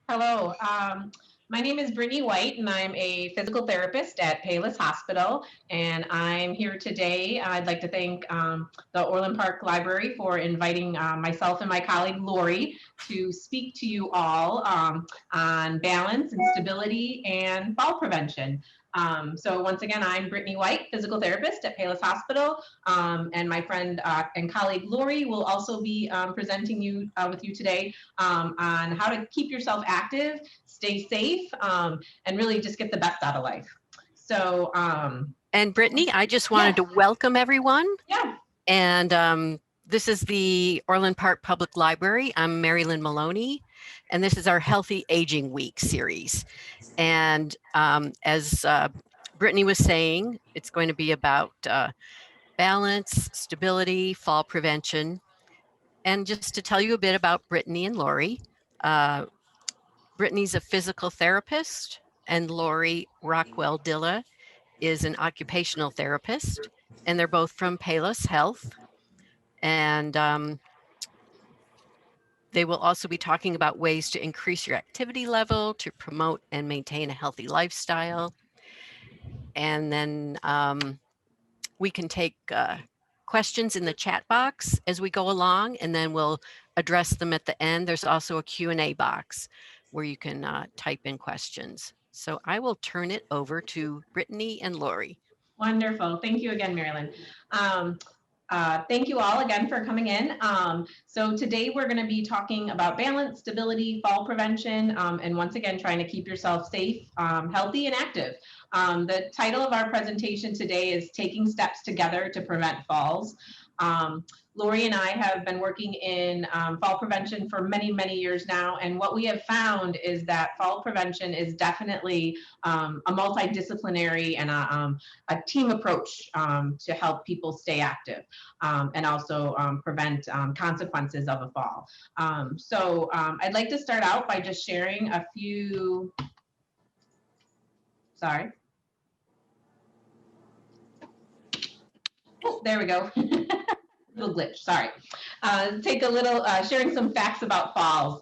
Hello, my name is Brittany White, and I'm a physical therapist at Palos Hospital. And I'm here today. I'd like to thank the Orland Park Library for inviting myself and my colleague Laurie to speak to you all on balance and stability and fall prevention. So once again, I'm Brittany White, physical therapist at Palos Hospital, and my friend and colleague Laurie will also be presenting with you today on how to keep yourself active, stay safe, and really just get the best out of life. So, And Brittany, I just yes, wanted to welcome everyone. yeah, And this is the Orland Park Public Library. I'm Mary Lynn Maloney, and this is our Healthy Aging Week series. And as Brittany was saying, it's going to be about balance, stability, fall prevention. And just to tell you a bit about Brittany and Laurie, uh, Brittany's a physical therapist, and Laurie Rockwell-Dylla is an occupational therapist, and they're both from Palos Health. And they will also be talking about ways to increase your activity level, to promote and maintain a healthy lifestyle. And then we can take questions in the chat box as we go along, and then we'll address them at the end. There's also a Q&A box where you can type in questions. So I will turn it over to Brittany and Laurie. wonderful. Thank you again, Marilyn. Um, thank you all again for coming in. So today we're going to be talking about balance, stability, fall prevention, and once again, trying to keep yourself safe, healthy, and active. The title of our presentation today is Taking Steps Together to Prevent Falls. Laurie and I have been working in fall prevention for many, many years now, and what we have found is that fall prevention is definitely a multidisciplinary and a team approach to help people stay active and also prevent consequences of a fall. I'd like to start out by just sharing a few, sorry. Oh, there we go. Little glitch, sorry. Take a little, sharing some facts about falls.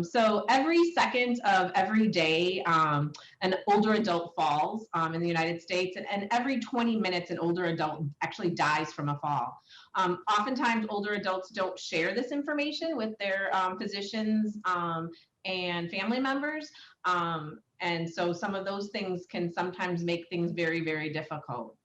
So every second of every day, an older adult falls in the United States, and every 20 minutes, an older adult actually dies from a fall. Oftentimes, older adults don't share this information with their physicians and family members. And so some of those things can sometimes make things very, very difficult.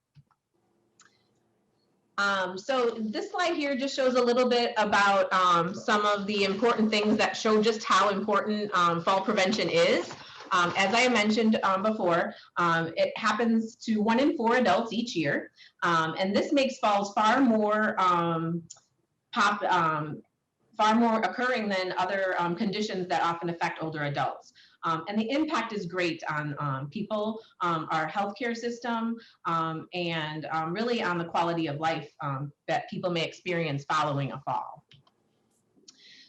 So this slide here just shows a little bit about some of the important things that show just how important fall prevention is. As I mentioned before, it happens to 1 in 4 adults each year, and this makes falls far more far more occurring than other conditions that often affect older adults. And the impact is great on people, our healthcare system, and really on the quality of life that people may experience following a fall.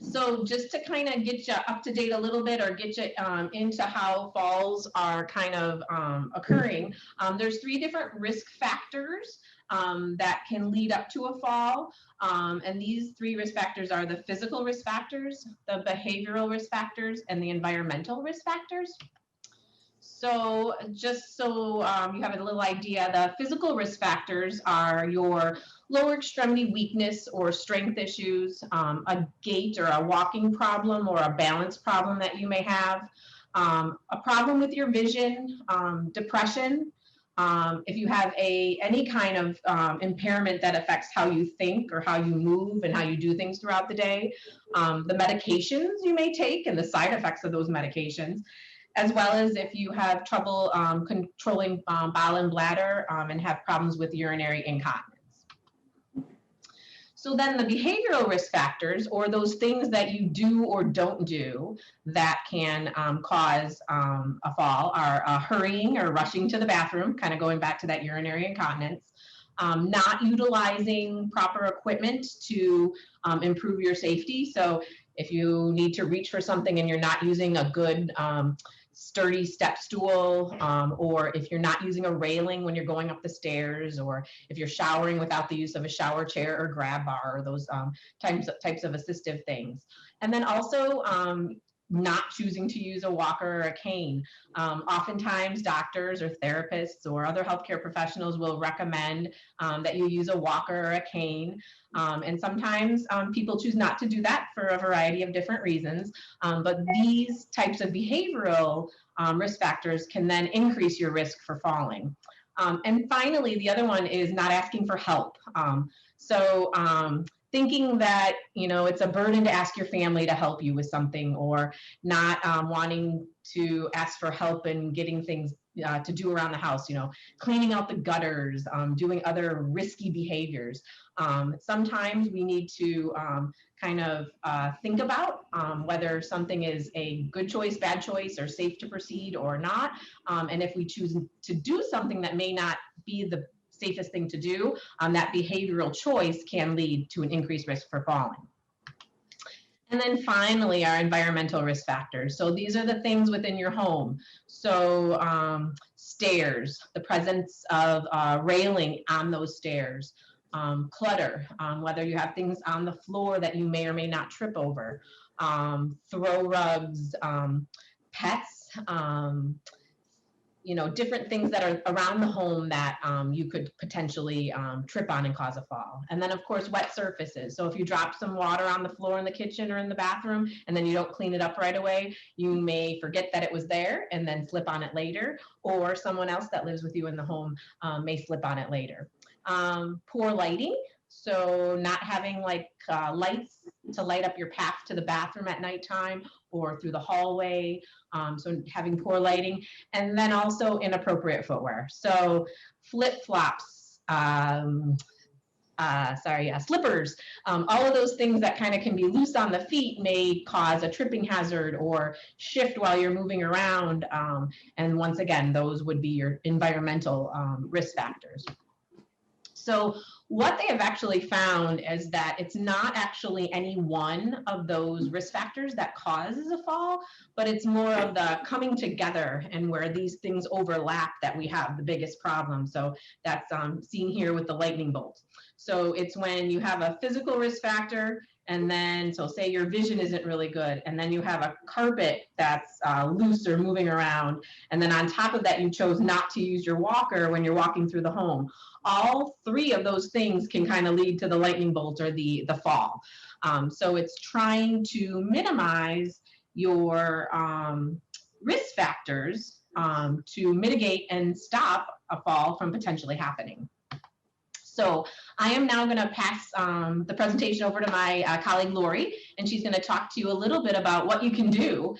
So just to kind of get you up to date a little bit or get you into how falls are kind of occurring, there's 3 different risk factors that can lead up to a fall. And these 3 risk factors are the physical risk factors, the behavioral risk factors, and the environmental risk factors. So just so you have a little idea, the physical risk factors are your lower extremity weakness or strength issues, a gait or a walking problem or a balance problem that you may have, a problem with your vision, depression, if you have any kind of impairment that affects how you think or how you move and how you do things throughout the day, the medications you may take and the side effects of those medications, as well as if you have trouble controlling bowel and bladder and have problems with urinary incontinence. So then the behavioral risk factors, or those things that you do or don't do that can cause a fall, are hurrying or rushing to the bathroom, kind of going back to that urinary incontinence, not utilizing proper equipment to improve your safety. So if you need to reach for something and you're not using a good sturdy step stool, or if you're not using a railing when you're going up the stairs, or if you're showering without the use of a shower chair or grab bar, or those types of assistive things. And then also not choosing to use a walker or a cane. Oftentimes doctors or therapists or other healthcare professionals will recommend that you use a walker or a cane. And sometimes people choose not to do that for a variety of different reasons. But these types of behavioral risk factors can then increase your risk for falling. And finally, the other one is not asking for help. Thinking that, you know, it's a burden to ask your family to help you with something, or not wanting to ask for help in getting things to do around the house, you know, cleaning out the gutters, doing other risky behaviors. Sometimes we need to kind of think about whether something is a good choice, bad choice, or safe to proceed or not. And if we choose to do something that may not be the safest thing to do, that behavioral choice can lead to an increased risk for falling. And then finally, our environmental risk factors. So these are the things within your home. So stairs, the presence of railing on those stairs, clutter, whether you have things on the floor that you may or may not trip over, throw rugs, pets, you know, different things that are around the home that you could potentially trip on and cause a fall. And then of course, wet surfaces. So if you drop some water on the floor in the kitchen or in the bathroom, and then you don't clean it up right away, you may forget that it was there and then slip on it later, or someone else that lives with you in the home may slip on it later. Poor lighting. So not having like lights to light up your path to the bathroom at nighttime or through the hallway. So having poor lighting, and then also inappropriate footwear. So flip-flops, slippers, all of those things that kind of can be loose on the feet may cause a tripping hazard or shift while you're moving around. And once again, those would be your environmental risk factors. So what they have actually found is that it's not actually any one of those risk factors that causes a fall, but it's more of the coming together and where these things overlap that we have the biggest problem. So that's seen here with the lightning bolt. So it's when you have a physical risk factor, and then, so say your vision isn't really good, and then you have a carpet that's loose or moving around, and then on top of that, you chose not to use your walker when you're walking through the home. All three of those things can kind of lead to the lightning bolt or the fall. So it's trying to minimize your risk factors to mitigate and stop a fall from potentially happening. So I am now going to pass the presentation over to my colleague Laurie, and she's going to talk to you a little bit about what you can do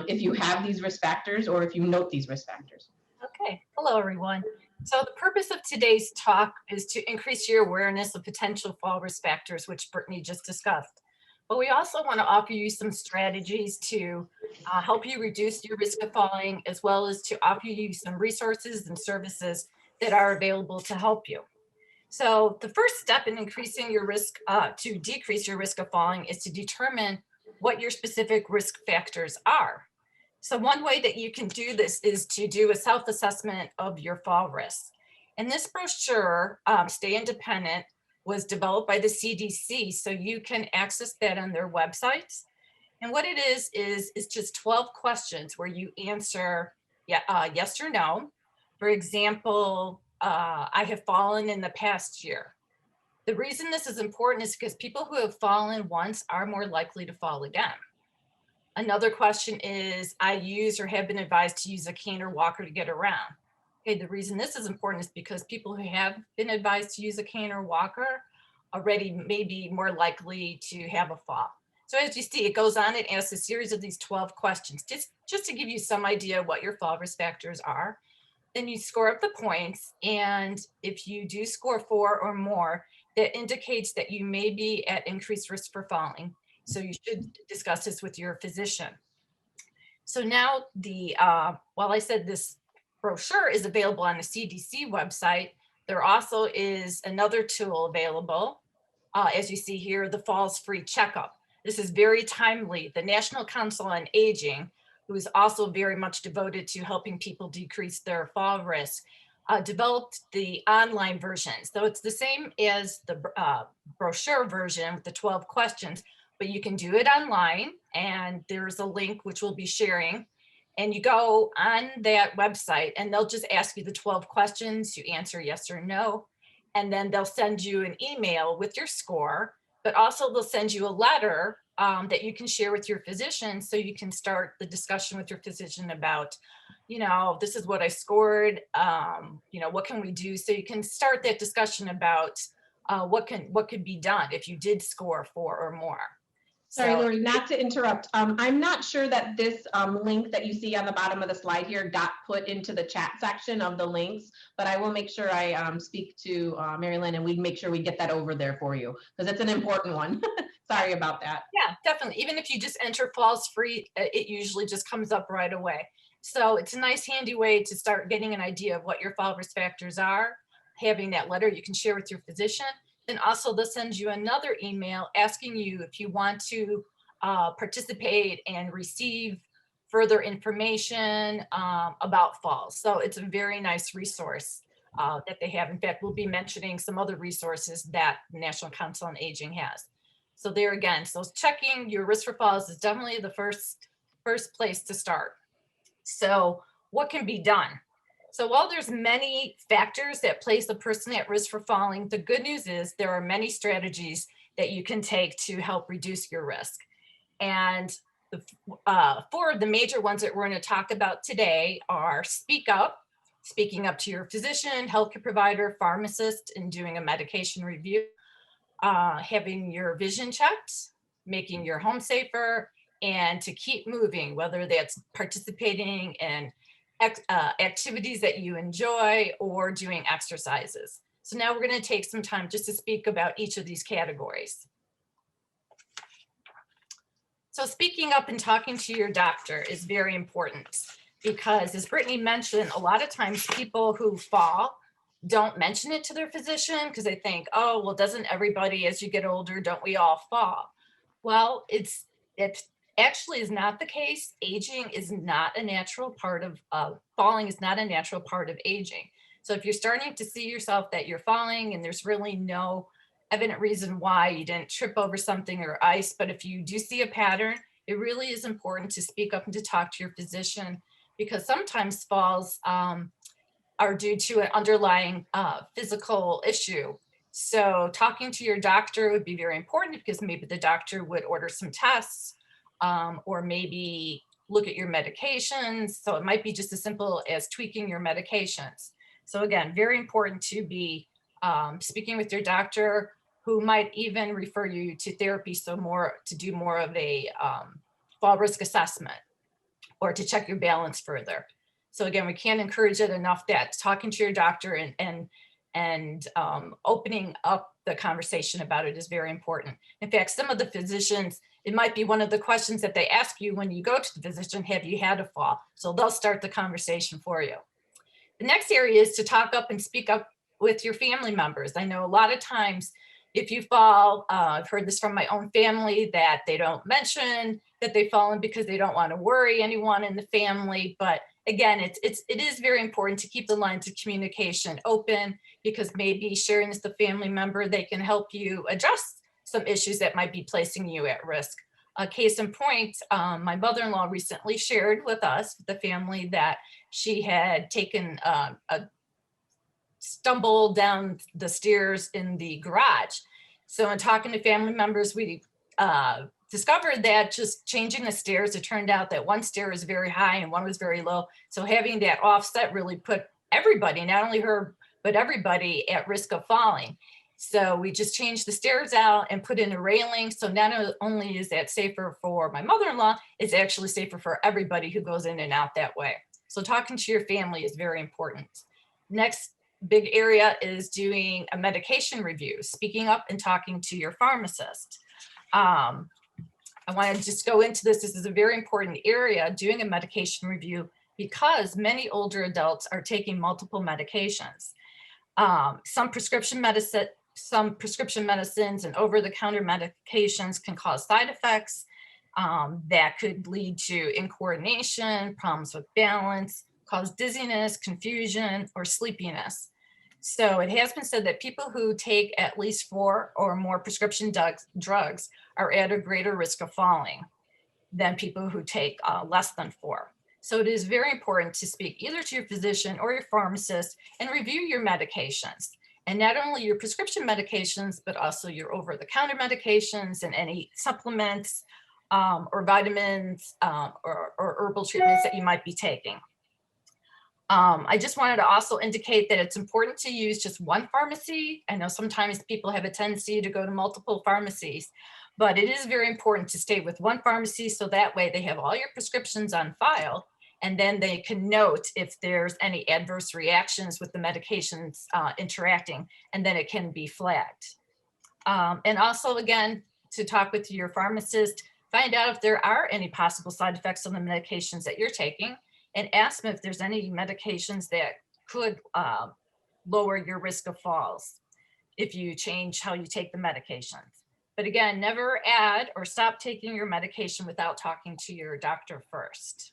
if you have these risk factors or if you note these risk factors. Okay, hello everyone. So the purpose of today's talk is to increase your awareness of potential fall risk factors, which Brittany just discussed. But we also want to offer you some strategies to help you reduce your risk of falling, as well as to offer you some resources and services that are available to help you. So the first step in increasing your risk, to decrease your risk of falling, is to determine what your specific risk factors are. So one way that you can do this is to do a self-assessment of your fall risk. And this brochure, Stay Independent, was developed by the CDC, so you can access that on their websites. And what it is just 12 questions where you answer yes or no. For example, I have fallen in the past year. The reason this is important is because people who have fallen once are more likely to fall again. Another question is, I use or have been advised to use a cane or walker to get around. Okay, the reason this is important is because people who have been advised to use a cane or walker already may be more likely to have a fall. So as you see, it goes on, it asks a series of these 12 questions, just to give you some idea what your fall risk factors are. Then you score up the points, and if you do score 4 or more, that indicates that you may be at increased risk for falling. So you should discuss this with your physician. So now while I said this brochure is available on the CDC website, there also is another tool available. As you see here, the Falls Free Checkup. This is very timely. The National Council on Aging, who is also very much devoted to helping people decrease their fall risk, developed the online version. So it's the same as the brochure version with the 12 questions, but you can do it online, and there's a link which we'll be sharing. And you go on that website and they'll just ask you the 12 questions. You answer yes or no. And then they'll send you an email with your score, but also they'll send you a letter that you can share with your physician, so you can start the discussion with your physician about, this is what I scored, what can we do? So you can start that discussion about what could be done if you did score 4 or more. Sorry, So, Laurie, not to interrupt. I'm not sure that this link that you see on the bottom of the slide here got put into the chat section of the links, but I will make sure I speak to Mary Lynn and we make sure we get that over there for you, because it's an important one. Sorry about that. Yeah, definitely. Even if you just enter falls free, it usually just comes up right away. So it's a nice handy way to start getting an idea of what your fall risk factors are. Having that letter you can share with your physician. Then also they'll send you another email asking you if you want to participate and receive further information about falls. So it's a very nice resource that they have. In fact, we'll be mentioning some other resources that the National Council on Aging has. So there again, so checking your risk for falls is definitely the first place to start. So what can be done? So while there's many factors that place a person at risk for falling, the good news is there are many strategies that you can take to help reduce your risk. And the 4 of the major ones that we're going to talk about today are speaking up to your physician, healthcare provider, pharmacist, and doing a medication review, having your vision checked, making your home safer, and to keep moving, whether that's participating in activities that you enjoy or doing exercises. So now we're going to take some time just to speak about each of these categories. So speaking up and talking to your doctor is very important, because as Brittany mentioned, a lot of times people who fall don't mention it to their physician because they think, oh, well, doesn't everybody, as you get older, don't we all fall? Well, it actually is not the case. Aging is not a natural part of falling is not a natural part of aging. So if you're starting to see yourself that you're falling and there's really no evident reason why you didn't trip over something or ice, but if you do see a pattern, it really is important to speak up and to talk to your physician, because sometimes falls are due to an underlying physical issue. So talking to your doctor would be very important, because maybe the doctor would order some tests or maybe look at your medications. So it might be just as simple as tweaking your medications. So again, very important to be speaking with your doctor, who might even refer you to therapy. So to do more of a fall risk assessment or to check your balance further. So again, we can't encourage it enough that talking to your doctor and opening up the conversation about it is very important. In fact, some of the physicians, it might be one of the questions that they ask you when you go to the physician: have you had a fall? So they'll start the conversation for you. The next area is to talk up and speak up with your family members. I know a lot of times if you fall, I've heard this from my own family, that they don't mention that they've fallen because they don't want to worry anyone in the family. But again, it is very important to keep the lines of communication open, because maybe sharing this with a family member, they can help you address some issues that might be placing you at risk. A case in point, my mother-in-law recently shared with us, the family, that she had taken a stumble down the stairs in the garage. So in talking to family members, we discovered that just changing the stairs, it turned out that one stair was very high and one was very low. So having that offset really put everybody, not only her, but everybody, at risk of falling. So we just changed the stairs out and put in a railing. So not only is that safer for my mother-in-law, it's actually safer for everybody who goes in and out that way. So talking to your family is very important. Next big area is doing a medication review, speaking up and talking to your pharmacist. I want to just go into this. This is a very important area, doing a medication review, because many older adults are taking multiple medications. Some prescription medicines and over-the-counter medications can cause side effects that could lead to incoordination, problems with balance, cause dizziness, confusion, or sleepiness. So it has been said that people who take at least 4 or more prescription drugs are at a greater risk of falling than people who take less than 4. So it is very important to speak either to your physician or your pharmacist and review your medications. And not only your prescription medications, but also your over-the-counter medications and any supplements or vitamins or herbal treatments that you might be taking. I just wanted to also indicate that it's important to use just one pharmacy. I know sometimes people have a tendency to go to multiple pharmacies, but it is very important to stay with one pharmacy so that way they have all your prescriptions on file, and then they can note if there's any adverse reactions with the medications interacting, and then it can be flagged. And also, again, to talk with your pharmacist, find out if there are any possible side effects on the medications that you're taking, and ask them if there's any medications that could lower your risk of falls if you change how you take the medications. But again, never add or stop taking your medication without talking to your doctor first.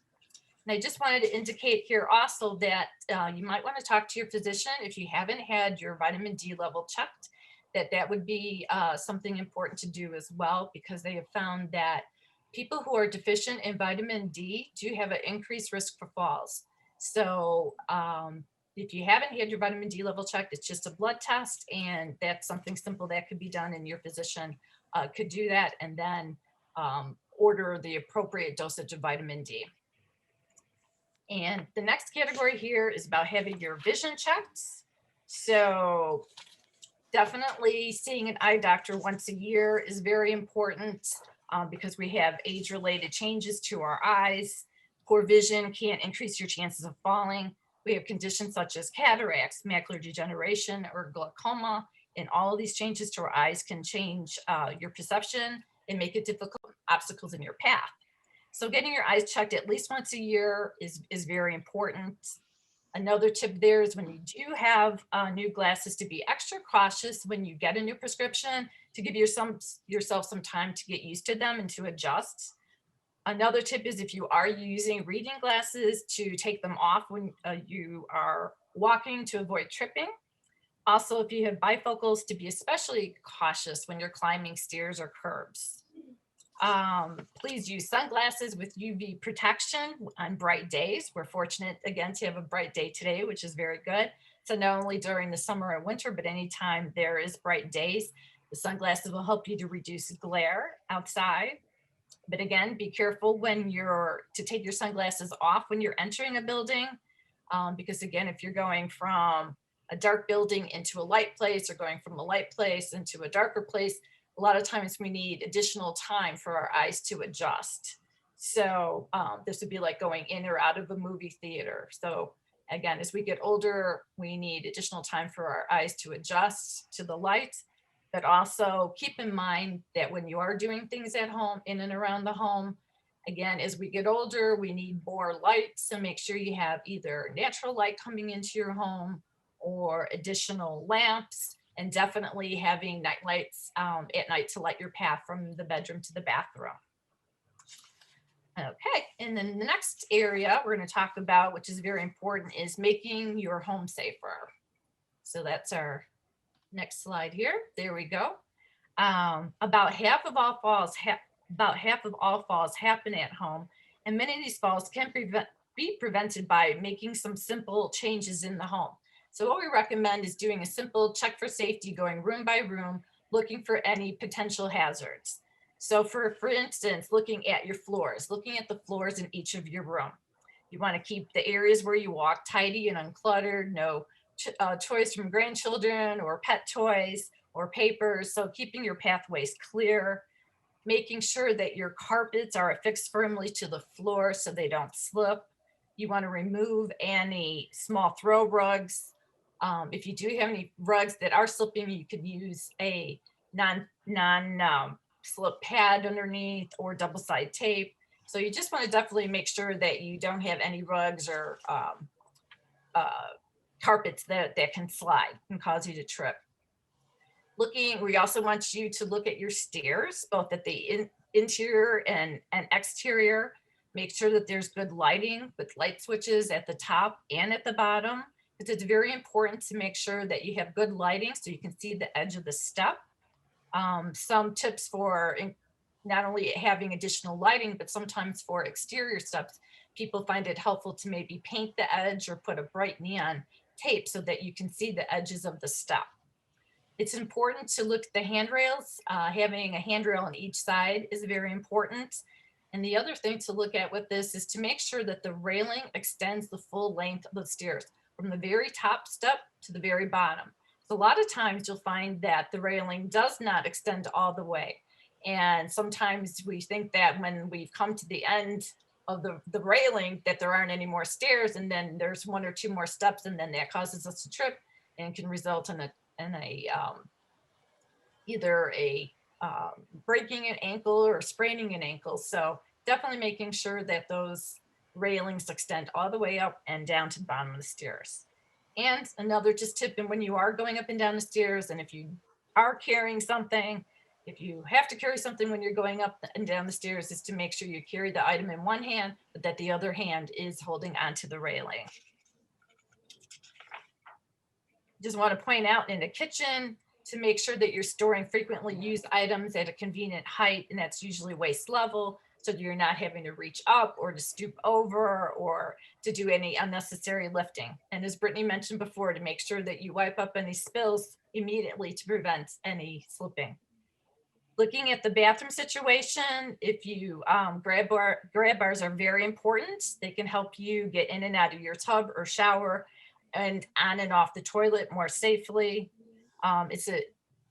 And I just wanted to indicate here also that you might want to talk to your physician if you haven't had your vitamin D level checked, that would be something important to do as well, because they have found that people who are deficient in vitamin D do have an increased risk for falls. So if you haven't had your vitamin D level checked, it's just a blood test, and that's something simple that could be done, and your physician could do that and then order the appropriate dosage of vitamin D. And the next category here is about having your vision checked. So definitely seeing an eye doctor once a year is very important because we have age-related changes to our eyes. Poor vision can increase your chances of falling. We have conditions such as cataracts, macular degeneration, or glaucoma, and all of these changes to our eyes can change your perception and make it difficult obstacles in your path. So getting your eyes checked at least once a year is very important. Another tip there is when you do have new glasses, to be extra cautious when you get a new prescription, to give yourself some time to get used to them and to adjust. Another tip is if you are using reading glasses, to take them off when you are walking to avoid tripping. Also, if you have bifocals, to be especially cautious when you're climbing stairs or curbs. Please use sunglasses with UV protection on bright days. We're fortunate again to have a bright day today, which is very good. So not only during the summer and winter, but anytime there is bright days, the sunglasses will help you to reduce glare outside. But again, be careful when to take your sunglasses off when you're entering a building, because again, if you're going from a dark building into a light place, or going from a light place into a darker place, a lot of times we need additional time for our eyes to adjust. So this would be like going in or out of a movie theater. So again, as we get older, we need additional time for our eyes to adjust to the light. But also keep in mind that when you are doing things at home, in and around the home, again, as we get older, we need more light. So make sure you have either natural light coming into your home or additional lamps, and definitely having night lights at night to light your path from the bedroom to the bathroom. Okay, and then the next area we're going to talk about, which is very important, is making your home safer. So that's our next slide here. There we go. About half of all falls happen at home, and many of these falls can be prevented by making some simple changes in the home. So what we recommend is doing a simple check for safety, going room by room, looking for any potential hazards. So for instance, looking at your floors, looking at the floors in each of your room. You want to keep the areas where you walk tidy and uncluttered, no toys from grandchildren or pet toys or papers. So keeping your pathways clear, making sure that your carpets are affixed firmly to the floor so they don't slip. You want to remove any small throw rugs. If you do have any rugs that are slipping, you could use a non-slip pad underneath or double-sided tape. So you just want to definitely make sure that you don't have any rugs or carpets that can slide and cause you to trip. We also want you to look at your stairs, both at the interior and exterior. Make sure that there's good lighting with light switches at the top and at the bottom. because it's very important to make sure that you have good lighting so you can see the edge of the step. Some tips for not only having additional lighting, but sometimes for exterior steps, people find it helpful to maybe paint the edge or put a bright neon tape so that you can see the edges of the step. It's important to look at the handrails. Having a handrail on each side is very important. And the other thing to look at with this is to make sure that the railing extends the full length of the stairs from the very top step to the very bottom. So a lot of times you'll find that the railing does not extend all the way. And sometimes we think that when we've come to the end of the railing that there aren't any more stairs, and then there's one or two more steps, and then that causes us to trip and can result in either a breaking an ankle or spraining an ankle. So definitely making sure that those railings extend all the way up and down to the bottom of the stairs. And another just tip, and when you are going up and down the stairs, and if you are carrying something, if you have to carry something when you're going up and down the stairs, is to make sure you carry the item in one hand, but that the other hand is holding onto the railing. Just want to point out in the kitchen to make sure that you're storing frequently used items at a convenient height, and that's usually waist level, so that you're not having to reach up or to stoop over or to do any unnecessary lifting. And as Brittany mentioned before, to make sure that you wipe up any spills immediately to prevent any slipping. Looking at the bathroom situation, if you grab bars are very important. They can help you get in and out of your tub or shower and on and off the toilet more safely. It's a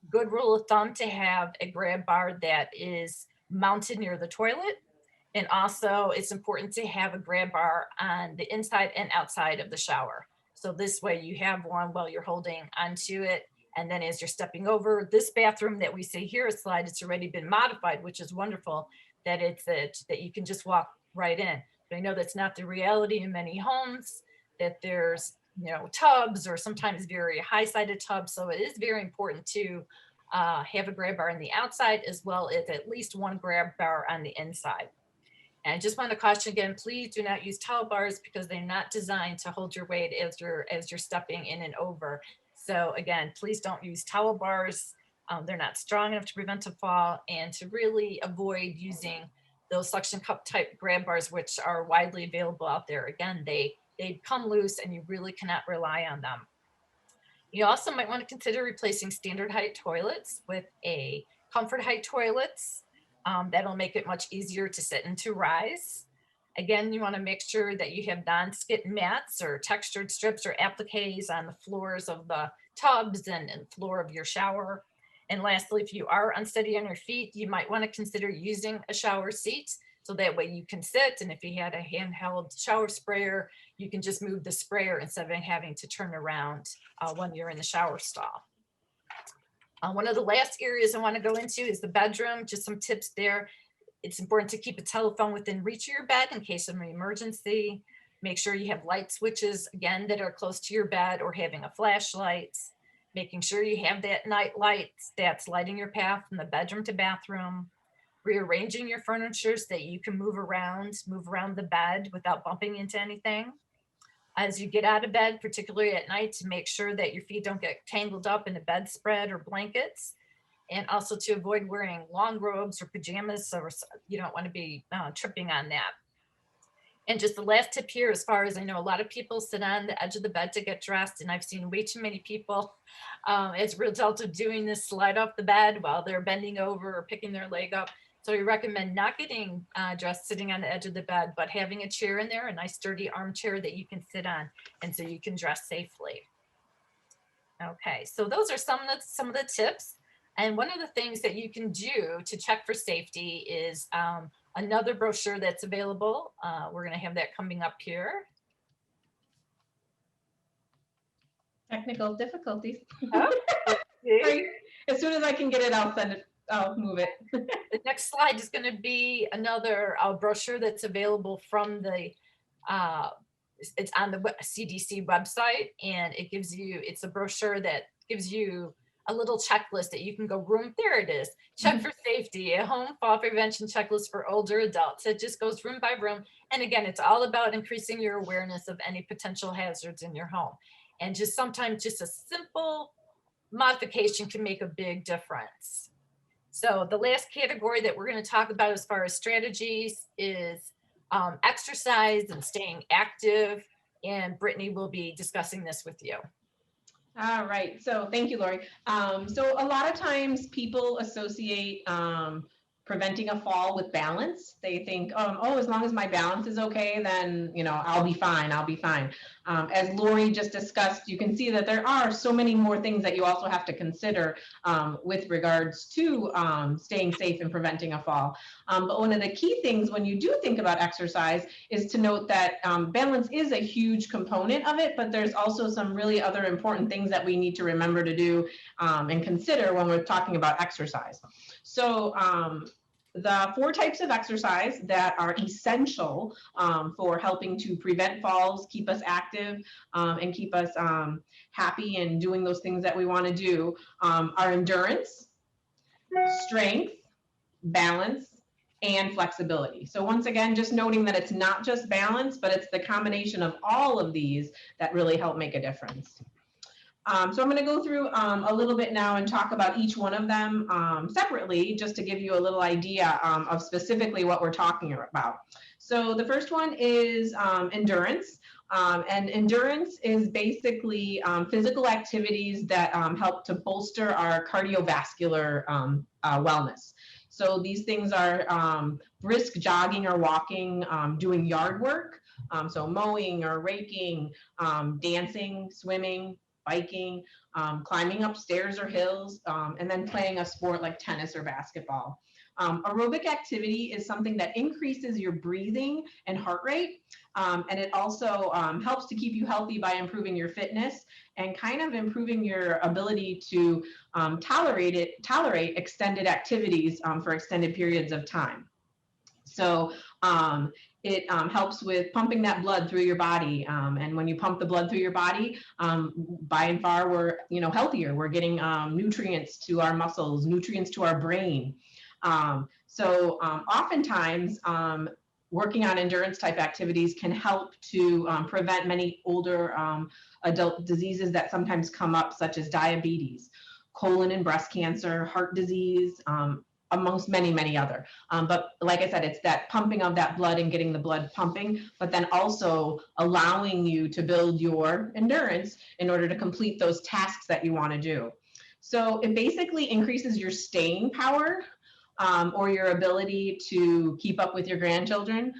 good rule of thumb to have a grab bar that is mounted near the toilet. And also it's important to have a grab bar on the inside and outside of the shower. So this way you have one while you're holding onto it. And then as you're stepping over, this bathroom that we see here, a slide, it's already been modified, which is wonderful, that that you can just walk right in. But I know that's not the reality in many homes, that there's, you know, tubs or sometimes very high-sided tubs. So it is very important to have a grab bar on the outside as well as at least one grab bar on the inside. And I just want to caution again, please do not use towel bars because they're not designed to hold your weight as you're stepping in and over. So again, please don't use towel bars. They're not strong enough to prevent a fall, and to really avoid using those suction cup type grab bars, which are widely available out there. Again, they come loose and you really cannot rely on them. You also might want to consider replacing standard height toilets with a comfort height toilets. That'll make it much easier to sit and to rise. Again, you want to make sure that you have non-skid mats or textured strips or appliques on the floors of the tubs and floor of your shower. And lastly, if you are unsteady on your feet, you might want to consider using a shower seat. So that way you can sit, and if you had a handheld shower sprayer, you can just move the sprayer instead of having to turn around when you're in the shower stall. One of the last areas I want to go into is the bedroom, just some tips there. It's important to keep a telephone within reach of your bed in case of an emergency. Make sure you have light switches, again, that are close to your bed, or having a flashlight. Making sure you have that night light that's lighting your path from the bedroom to bathroom. Rearranging your furniture so that you can move around the bed without bumping into anything. As you get out of bed, particularly at night, to make sure that your feet don't get tangled up in a bedspread or blankets. And also to avoid wearing long robes or pajamas, so you don't want to be tripping on that. And just the last tip here, as far as I know, a lot of people sit on the edge of the bed to get dressed, and I've seen way too many people as a result of doing this, slide off the bed while they're bending over or picking their leg up. So we recommend not getting dressed sitting on the edge of the bed, but having a chair in there, a nice sturdy armchair that you can sit on, and so you can dress safely. Okay, so those are some of the tips. And one of the things that you can do to check for safety is another brochure that's available. We're going to have that coming up here. Technical difficulties. Oh, Sorry. As soon as I can get it, I'll move it. The next slide is going to be another brochure that's available from the, it's on the CDC website, and it gives you, it's a brochure that gives you a little checklist that you can go room, there it is, check for safety, a home fall prevention checklist for older adults. It just goes room by room. And again, it's all about increasing your awareness of any potential hazards in your home. And just sometimes just a simple modification can make a big difference. So the last category that we're going to talk about as far as strategies is exercise and staying active. And Brittany will be discussing this with you. All right. So thank you, Laurie. So a lot of times people associate preventing a fall with balance. They think, oh, as long as my balance is okay, then, I'll be fine. I'll be fine. As Laurie just discussed, you can see that there are so many more things that you also have to consider with regards to staying safe and preventing a fall. But one of the key things when you do think about exercise is to note that balance is a huge component of it, but there's also some really other important things that we need to remember to do and consider when we're talking about exercise. So the 4 types of exercise that are essential for helping to prevent falls, keep us active, and keep us happy and doing those things that we want to do are endurance, strength, balance, and flexibility. So once again, just noting that it's not just balance, but it's the combination of all of these that really help make a difference. So I'm going to go through a little bit now and talk about each one of them separately, just to give you a little idea of specifically what we're talking about. So the first one is endurance. And endurance is basically physical activities that help to bolster our cardiovascular wellness. So these things are brisk jogging or walking, doing yard work, so mowing or raking, dancing, swimming, biking, climbing up stairs or hills, and then playing a sport like tennis or basketball. Aerobic activity is something that increases your breathing and heart rate, and it also helps to keep you healthy by improving your fitness and kind of improving your ability to tolerate extended activities for extended periods of time. So it helps with pumping that blood through your body. And when you pump the blood through your body, by and far, we're healthier. We're getting nutrients to our muscles, nutrients to our brain. So oftentimes, working on endurance type activities can help to prevent many older adult diseases that sometimes come up, such as diabetes, colon and breast cancer, heart disease, amongst many, many other. But like I said, it's that pumping of that blood and getting the blood pumping, but then also allowing you to build your endurance in order to complete those tasks that you want to do. So it basically increases your staying power, or your ability to keep up with your grandchildren,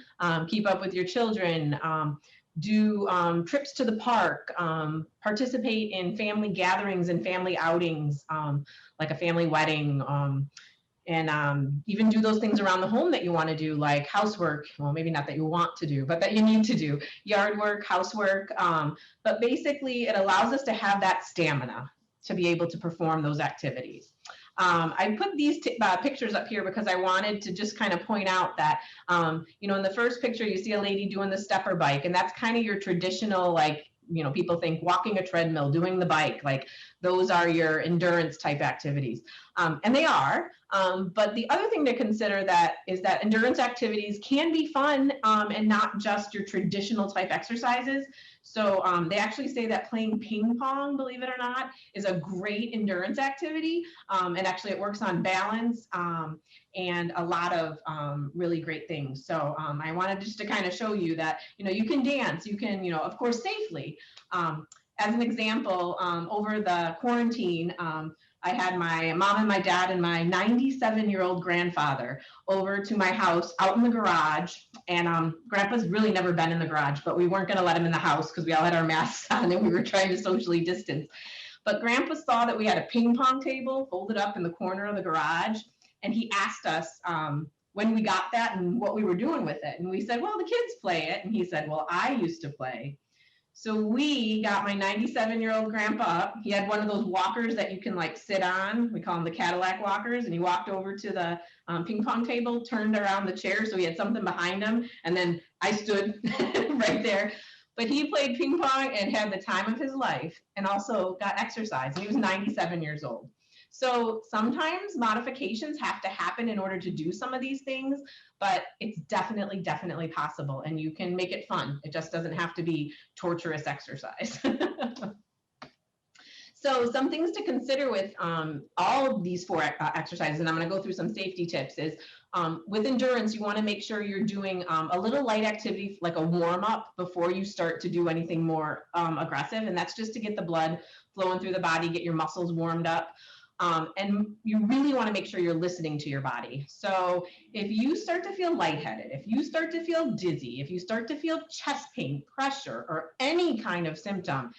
keep up with your children, do trips to the park, participate in family gatherings and family outings, like a family wedding, and even do those things around the home that you want to do, like housework. Well, maybe not that you want to do, but that you need to do, yard work, housework. But basically, it allows us to have that stamina to be able to perform those activities. I put these pictures up here because I wanted to just kind of point out that, in the first picture, you see a lady doing the stepper bike, and that's kind of your traditional, like, people think walking a treadmill, doing the bike, like those are your endurance type activities. And they are, but the other thing to consider is that endurance activities can be fun and not just your traditional type exercises. So they actually say that playing ping pong, believe it or not, is a great endurance activity. And actually it works on balance and a lot of really great things. So I wanted just to kind of show you that, you can dance, you can, of course, safely. As an example, over the quarantine, I had my mom and my dad and my 97-year-old grandfather over to my house out in the garage. And Grandpa's really never been in the garage, but we weren't going to let him in the house because we all had our masks on and we were trying to socially distance. But Grandpa saw that we had a ping pong table folded up in the corner of the garage. And he asked us when we got that and what we were doing with it. And we said, well, the kids play it. And he said, well, I used to play. So we got my 97-year-old grandpa up. He had one of those walkers that you can like sit on. We call them the Cadillac walkers. And he walked over to the ping pong table, turned around the chair so he had something behind him. And then I stood right there. But he played ping pong and had the time of his life and also got exercise. And he was 97 years old. So sometimes modifications have to happen in order to do some of these things, but it's definitely, definitely possible, and you can make it fun. It just doesn't have to be torturous exercise. So some things to consider with all of these four exercises, and I'm going to go through some safety tips, is with endurance, you want to make sure you're doing a little light activity, like a warm up, before you start to do anything more aggressive. And that's just to get the blood flowing through the body, get your muscles warmed up. And you really want to make sure you're listening to your body. So if you start to feel lightheaded, if you start to feel dizzy, if you start to feel chest pain, pressure, or any kind of symptom,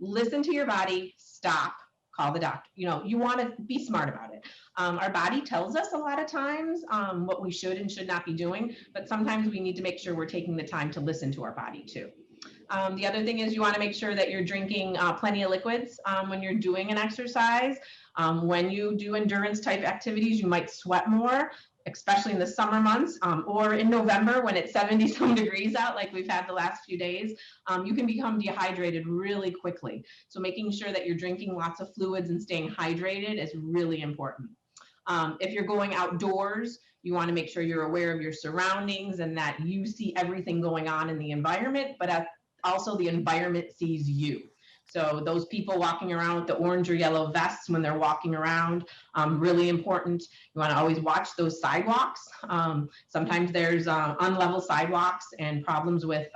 listen to your body, stop, call the doctor. You know, you want to be smart about it. Our body tells us a lot of times what we should and should not be doing, but sometimes we need to make sure we're taking the time to listen to our body too. The other thing is you want to make sure that you're drinking plenty of liquids when you're doing an exercise. When you do endurance type activities, you might sweat more, especially in the summer months, or in November when it's 70 some degrees out, like we've had the last few days. You can become dehydrated really quickly. So making sure that you're drinking lots of fluids and staying hydrated is really important. If you're going outdoors, you want to make sure you're aware of your surroundings and that you see everything going on in the environment, but also the environment sees you. So those people walking around with the orange or yellow vests when they're walking around, really important. You want to always watch those sidewalks. Sometimes there's unlevel sidewalks and problems with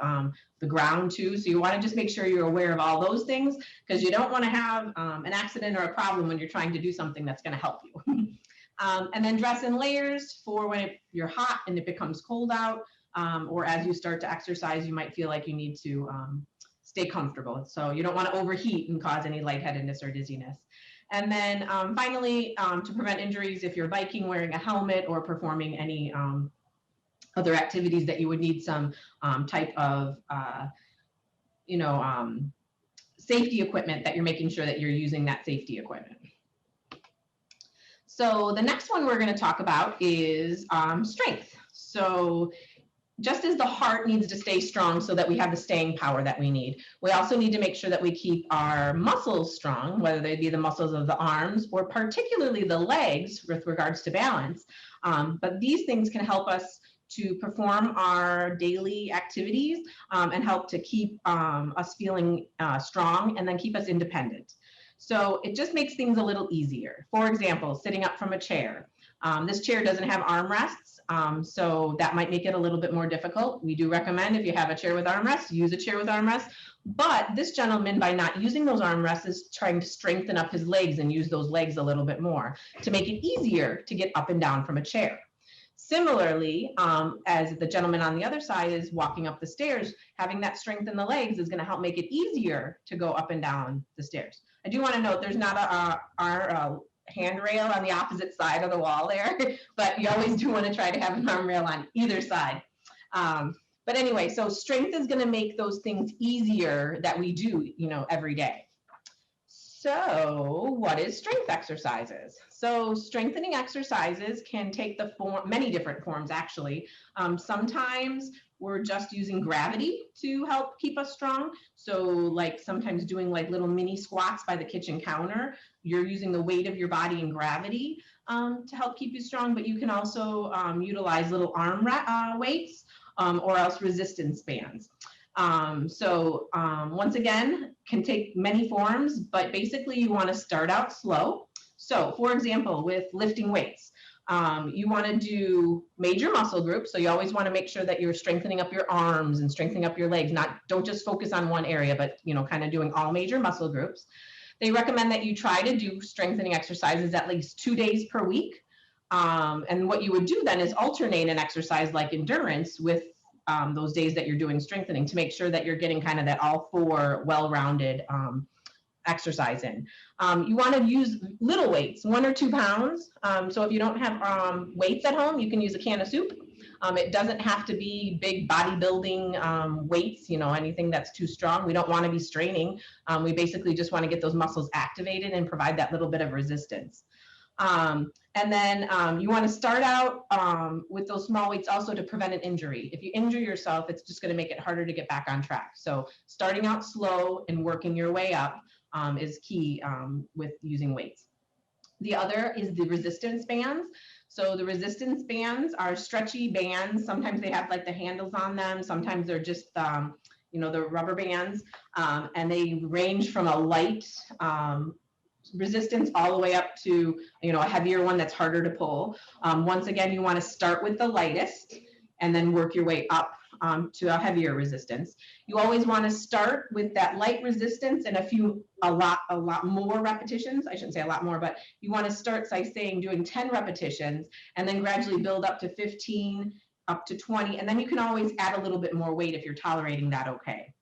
the ground too. So you want to just make sure you're aware of all those things, because you don't want to have an accident or a problem when you're trying to do something that's going to help you. And then dress in layers for when you're hot and it becomes cold out, or as you start to exercise, you might feel like you need to stay comfortable. So you don't want to overheat and cause any lightheadedness or dizziness. And then finally, to prevent injuries, if you're biking, wearing a helmet, or performing any other activities that you would need some type of, safety equipment, that you're making sure that you're using that safety equipment. So the next one we're going to talk about is strength. So just as the heart needs to stay strong so that we have the staying power that we need, we also need to make sure that we keep our muscles strong, whether they be the muscles of the arms or particularly the legs with regards to balance. But these things can help us to perform our daily activities and help to keep us feeling strong, and then keep us independent. So it just makes things a little easier. For example, sitting up from a chair. This chair doesn't have armrests, so that might make it a little bit more difficult. We do recommend, if you have a chair with armrests, use a chair with armrests. But this gentleman, by not using those armrests, is trying to strengthen up his legs and use those legs a little bit more to make it easier to get up and down from a chair. Similarly, as the gentleman on the other side is walking up the stairs, having that strength in the legs is going to help make it easier to go up and down the stairs. I do want to note there's not our handrail on the opposite side of the wall there, but you always do want to try to have an arm rail on either side. But anyway, so strength is going to make those things easier that we do, every day. So what is strength exercises? So strengthening exercises can take the form, many different forms actually. Sometimes we're just using gravity to help keep us strong. So like sometimes doing like little mini squats by the kitchen counter, you're using the weight of your body and gravity to help keep you strong, but you can also utilize little arm weights or else resistance bands. Once again, can take many forms, but basically you want to start out slow. So for example, with lifting weights, you want to do major muscle groups. So you always want to make sure that you're strengthening up your arms and strengthening up your legs. Don't just focus on one area, but kind of doing all major muscle groups. They recommend that you try to do strengthening exercises at least 2 days per week. And what you would do then is alternate an exercise like endurance with those days that you're doing strengthening, to make sure that you're getting kind of that all four well-rounded exercise in. You want to use little weights, 1 or 2 pounds. So if you don't have weights at home, you can use a can of soup. It doesn't have to be big bodybuilding weights, anything that's too strong. We don't want to be straining. We basically just want to get those muscles activated and provide that little bit of resistance. And then you want to start out with those small weights also to prevent an injury. If you injure yourself, it's just going to make it harder to get back on track. So starting out slow and working your way up is key with using weights. The other is the resistance bands. So the resistance bands are stretchy bands. Sometimes they have like the handles on them. Sometimes they're just, the rubber bands. And they range from a light resistance all the way up to, a heavier one that's harder to pull. Once again, you want to start with the lightest and then work your way up to a heavier resistance. You always want to start with that light resistance and a lot more repetitions. I shouldn't say a lot more, but you want to start by saying doing 10 repetitions and then gradually build up to 15, up to 20. And then you can always add a little bit more weight if you're tolerating that okay.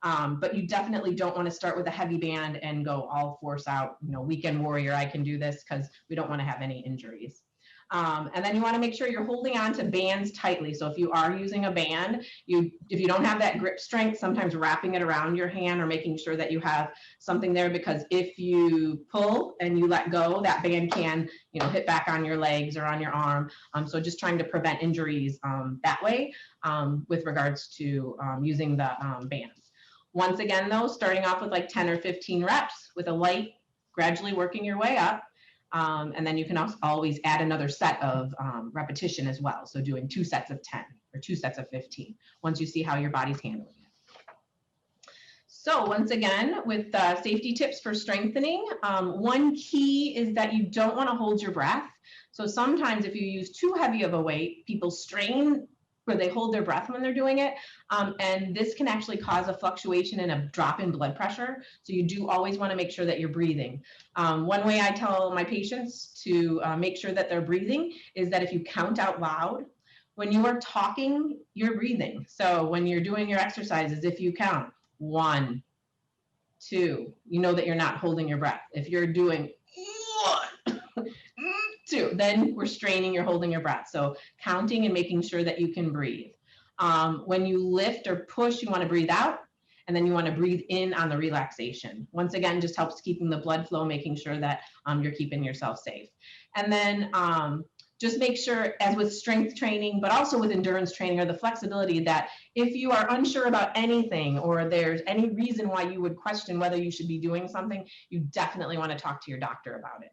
But you definitely don't want to start with a heavy band and go all force out, weekend warrior, I can do this, because we don't want to have any injuries. And then you want to make sure you're holding on to bands tightly. So if you are using a band, if you don't have that grip strength, sometimes wrapping it around your hand or making sure that you have something there, because if you pull and you let go, that band can, hit back on your legs or on your arm. So just trying to prevent injuries that way with regards to using the bands. Once again, though, starting off with like 10 or 15 reps with a light, gradually working your way up. And then you can also always add another set of repetition as well. So doing 2 sets of 10 or 2 sets of 15 once you see how your body's handling it. So once again, with safety tips for strengthening, one key is that you don't want to hold your breath. So sometimes if you use too heavy of a weight, people strain where they hold their breath when they're doing it. And this can actually cause a fluctuation and a drop in blood pressure. So you do always want to make sure that you're breathing. One way I tell my patients to make sure that they're breathing is that if you count out loud, when you are talking, you're breathing. So when you're doing your exercises, if you count 1, 2, you know that you're not holding your breath. If you're doing 1, 2, then we're straining, you're holding your breath. So counting and making sure that you can breathe. When you lift or push, you want to breathe out, and then you want to breathe in on the relaxation. Once again, just helps keeping the blood flow, making sure that you're keeping yourself safe. And then just make sure, as with strength training, but also with endurance training, or the flexibility, that if you are unsure about anything or there's any reason why you would question whether you should be doing something, you definitely want to talk to your doctor about it.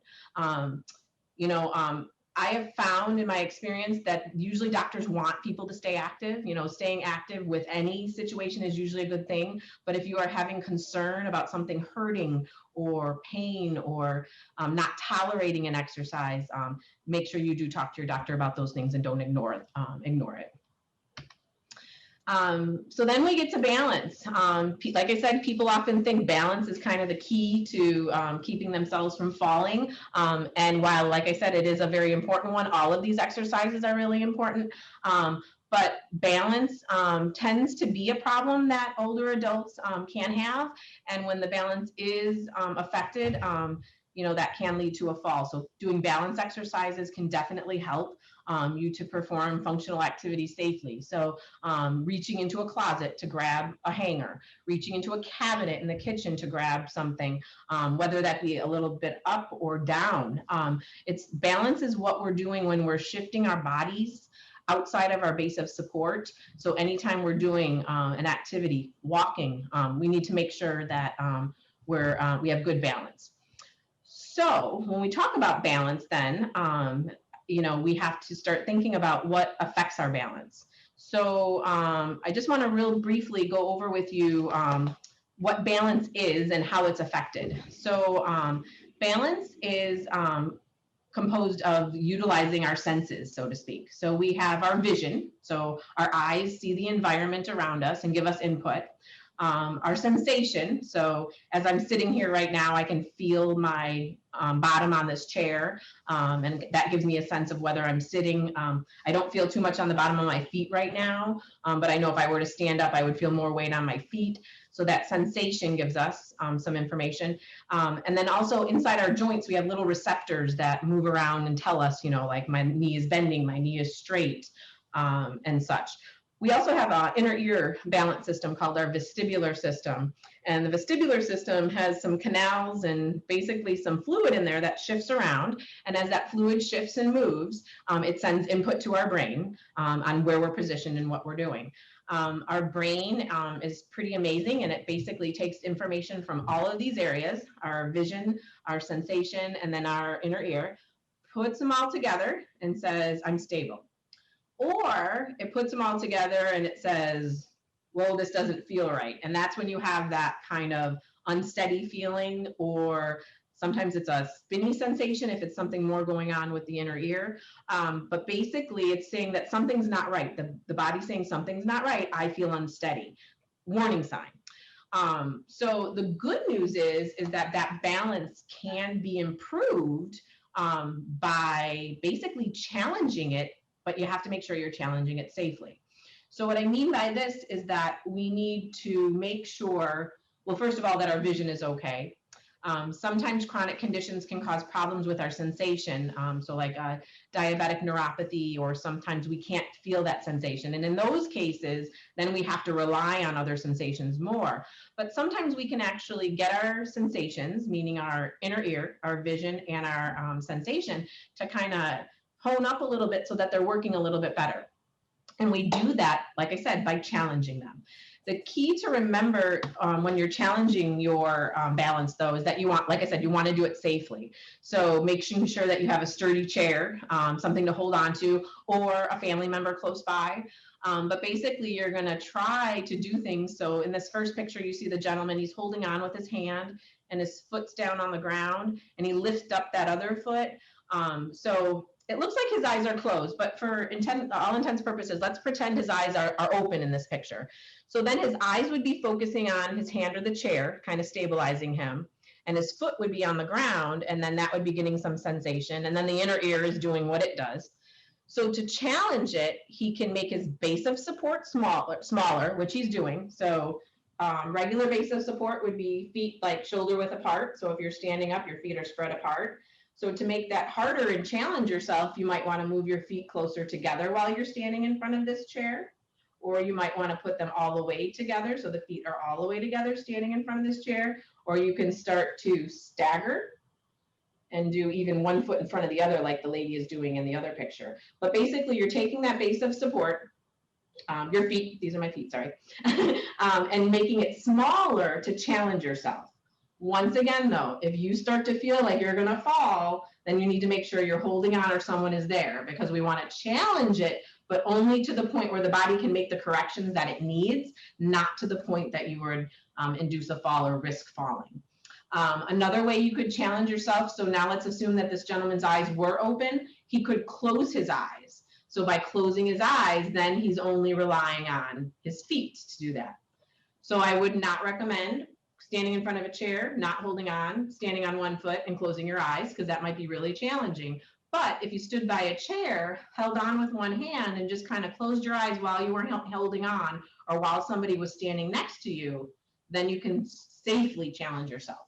I have found in my experience that usually doctors want people to stay active. Staying active with any situation is usually a good thing. But if you are having concern about something hurting or pain or not tolerating an exercise, make sure you do talk to your doctor about those things and don't ignore it. So then we get to balance. Like I said, people often think balance is kind of the key to keeping themselves from falling. And while, like I said, it is a very important one, all of these exercises are really important. But balance tends to be a problem that older adults can have. And when the balance is affected, that can lead to a fall. So doing balance exercises can definitely help you to perform functional activities safely. So reaching into a closet to grab a hanger, reaching into a cabinet in the kitchen to grab something, whether that be a little bit up or down. Balance is what we're doing when we're shifting our bodies outside of our base of support. So anytime we're doing an activity, walking, we need to make sure that we have good balance. So when we talk about balance, then we have to start thinking about what affects our balance. So I just want to real briefly go over with you what balance is and how it's affected. So balance is composed of utilizing our senses, so to speak. So we have our vision. So our eyes see the environment around us and give us input. Our sensation. So as I'm sitting here right now, I can feel my bottom on this chair, and that gives me a sense of whether I'm sitting. I don't feel too much on the bottom of my feet right now, but I know if I were to stand up, I would feel more weight on my feet. So that sensation gives us some information. And then also inside our joints, we have little receptors that move around and tell us, like my knee is bending, my knee is straight, and such. We also have an inner ear balance system called our vestibular system. And the vestibular system has some canals and basically some fluid in there that shifts around. And as that fluid shifts and moves, it sends input to our brain on where we're positioned and what we're doing. Our brain is pretty amazing, and it basically takes information from all of these areas, our vision, our sensation, and then our inner ear, puts them all together and says, I'm stable. Or it puts them all together and it says, whoa, this doesn't feel right. And that's when you have that kind of unsteady feeling, or sometimes it's a spinny sensation if it's something more going on with the inner ear. But basically it's saying that something's not right. The body's saying something's not right. I feel unsteady. Warning sign. So the good news is that that balance can be improved by basically challenging it, but you have to make sure you're challenging it safely. So what I mean by this is that we need to make sure, well, first of all, that our vision is okay. Sometimes chronic conditions can cause problems with our sensation. So like a diabetic neuropathy, or sometimes we can't feel that sensation. And in those cases, then we have to rely on other sensations more. But sometimes we can actually get our sensations, meaning our inner ear, our vision, and our sensation, to kind of hone up a little bit so that they're working a little bit better. And we do that, like I said, by challenging them. The key to remember when you're challenging your balance, though, is that you want, like I said, you want to do it safely. So making sure that you have a sturdy chair, something to hold on to, or a family member close by. But basically, you're going to try to do things. So in this first picture, you see the gentleman, he's holding on with his hand and his foot's down on the ground, and he lifts up that other foot. So it looks like his eyes are closed, but for all intents and purposes, let's pretend his eyes are open in this picture. So then his eyes would be focusing on his hand or the chair, kind of stabilizing him, and his foot would be on the ground, and then that would be getting some sensation, and then the inner ear is doing what it does. So to challenge it, he can make his base of support smaller, which he's doing. So regular base of support would be feet like shoulder width apart. So if you're standing up, your feet are spread apart. So to make that harder and challenge yourself, you might want to move your feet closer together while you're standing in front of this chair, or you might want to put them all the way together, so the feet are all the way together standing in front of this chair, or you can start to stagger and do even one foot in front of the other like the lady is doing in the other picture. But basically you're taking that base of support, your feet, these are my feet, sorry, and making it smaller to challenge yourself. Once again, though, if you start to feel like you're going to fall, then you need to make sure you're holding on or someone is there, because we want to challenge it, but only to the point where the body can make the corrections that it needs, not to the point that you would induce a fall or risk falling. Another way you could challenge yourself, so now let's assume that this gentleman's eyes were open, he could close his eyes. So by closing his eyes, then he's only relying on his feet to do that. So I would not recommend standing in front of a chair, not holding on, standing on one foot and closing your eyes, because that might be really challenging. But if you stood by a chair, held on with one hand, and just kind of closed your eyes while you weren't holding on, or while somebody was standing next to you, then you can safely challenge yourself.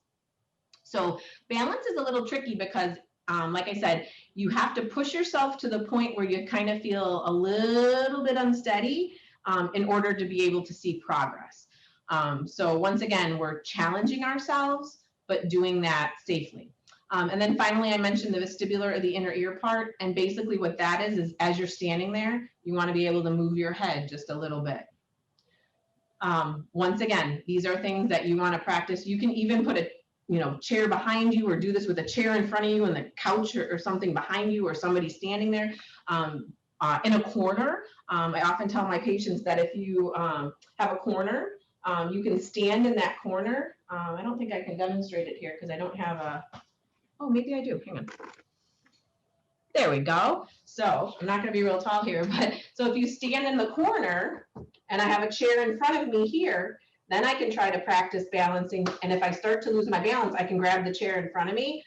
So balance is a little tricky because, like I said, you have to push yourself to the point where you kind of feel a little bit unsteady in order to be able to see progress. So once again, we're challenging ourselves, but doing that safely. And then finally, I mentioned the vestibular or the inner ear part. And basically what that is as you're standing there, you want to be able to move your head just a little bit. Once again, these are things that you want to practice. You can even put a chair behind you, or do this with a chair in front of you and the couch or something behind you, or somebody standing there in a corner. I often tell my patients that if you have a corner, you can stand in that corner. I don't think I can demonstrate it here because I don't have a, oh, maybe I do, hang on. There we go. So I'm not going to be real tall here, but so if you stand in the corner and I have a chair in front of me here, then I can try to practice balancing. And if I start to lose my balance, I can grab the chair in front of me.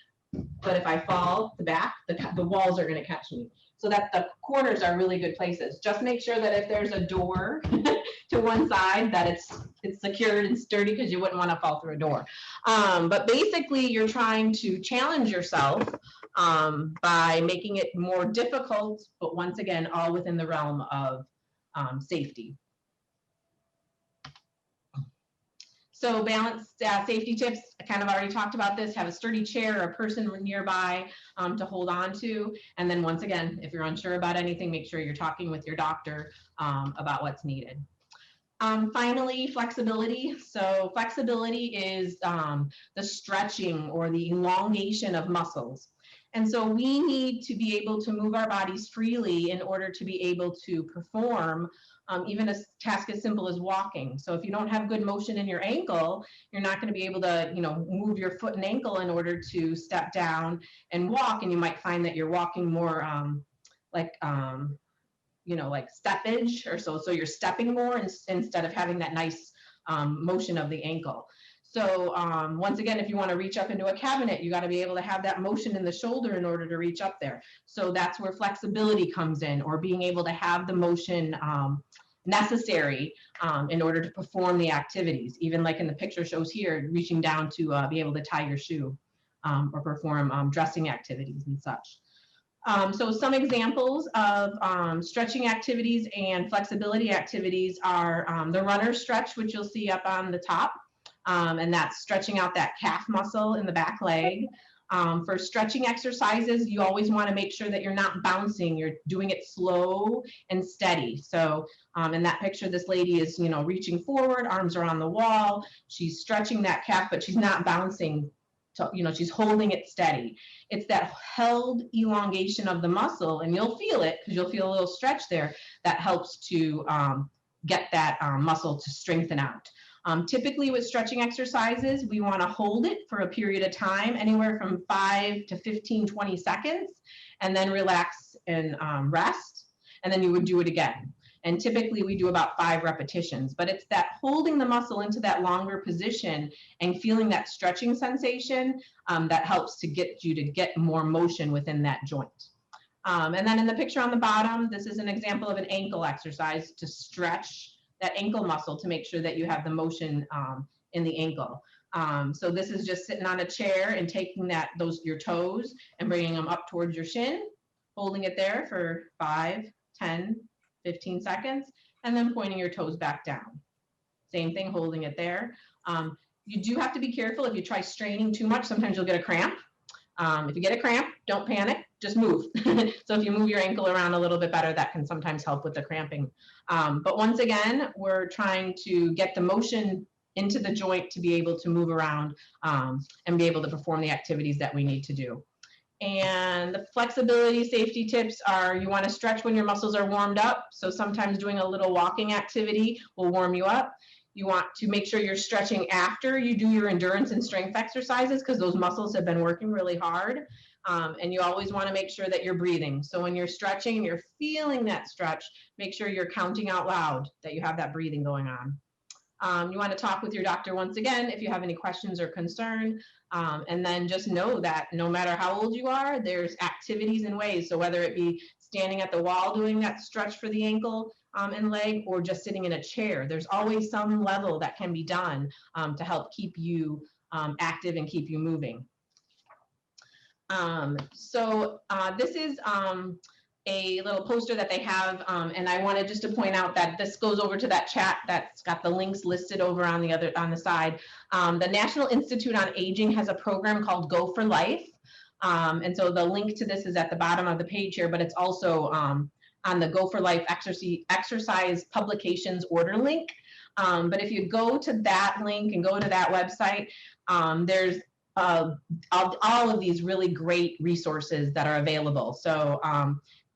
But if I fall the back, the walls are going to catch me. So that the corners are really good places. Just make sure that if there's a door to one side, that it's secured and sturdy, because you wouldn't want to fall through a door. But basically, you're trying to challenge yourself by making it more difficult, but once again, all within the realm of safety. So balanced safety tips, I kind of already talked about this. Have a sturdy chair or a person nearby to hold on to. And then once again, if you're unsure about anything, make sure you're talking with your doctor about what's needed. Finally, flexibility. So flexibility is the stretching or the elongation of muscles. And so we need to be able to move our bodies freely in order to be able to perform even a task as simple as walking. So if you don't have good motion in your ankle, you're not going to be able to, move your foot and ankle in order to step down and walk. And you might find that you're walking more like steppage or so you're stepping more instead of having that nice motion of the ankle. So once again, if you want to reach up into a cabinet, you got to be able to have that motion in the shoulder in order to reach up there. So that's where flexibility comes in, or being able to have the motion necessary in order to perform the activities. Even like in the picture shows here, reaching down to be able to tie your shoe or perform dressing activities and such. So some examples of stretching activities and flexibility activities are the runner stretch, which you'll see up on the top. And that's stretching out that calf muscle in the back leg. For stretching exercises, you always want to make sure that you're not bouncing. You're doing it slow and steady. So in that picture, this lady is, reaching forward, arms are on the wall. She's stretching that calf, but she's not bouncing. So, she's holding it steady. It's that held elongation of the muscle, and you'll feel it because you'll feel a little stretch there that helps to get that muscle to strengthen out. Typically with stretching exercises, we want to hold it for a period of time, anywhere from 5 to 15, 20 seconds, and then relax and rest, and then you would do it again. And typically we do about 5 repetitions, but it's that holding the muscle into that longer position and feeling that stretching sensation that helps to get you to get more motion within that joint. And then in the picture on the bottom, this is an example of an ankle exercise to stretch that ankle muscle to make sure that you have the motion in the ankle. So this is just sitting on a chair and taking your toes and bringing them up towards your shin, holding it there for 5, 10, 15 seconds, and then pointing your toes back down. Same thing, holding it there. You do have to be careful. If you try straining too much, sometimes you'll get a cramp. If you get a cramp, don't panic, just move. So if you move your ankle around a little bit better, that can sometimes help with the cramping. But once again, we're trying to get the motion into the joint to be able to move around and be able to perform the activities that we need to do. And the flexibility safety tips are, you want to stretch when your muscles are warmed up. So sometimes doing a little walking activity will warm you up. You want to make sure you're stretching after you do your endurance and strength exercises, because those muscles have been working really hard. And you always want to make sure that you're breathing. So when you're stretching and you're feeling that stretch, make sure you're counting out loud, that you have that breathing going on. You want to talk with your doctor once again if you have any questions or concern. And then just know that no matter how old you are, there's activities and ways. So whether it be standing at the wall doing that stretch for the ankle and leg, or just sitting in a chair, there's always some level that can be done to help keep you active and keep you moving. This is a little poster that they have, and I wanted just to point out that this goes over to that chat that's got the links listed over on the side. The National Institute on Aging has a program called Go for Life, and so the link to this is at the bottom of the page here, but it's also on the Go for Life exercise publications order link. But if you go to that link and go to that website, there's all of these really great resources that are available. So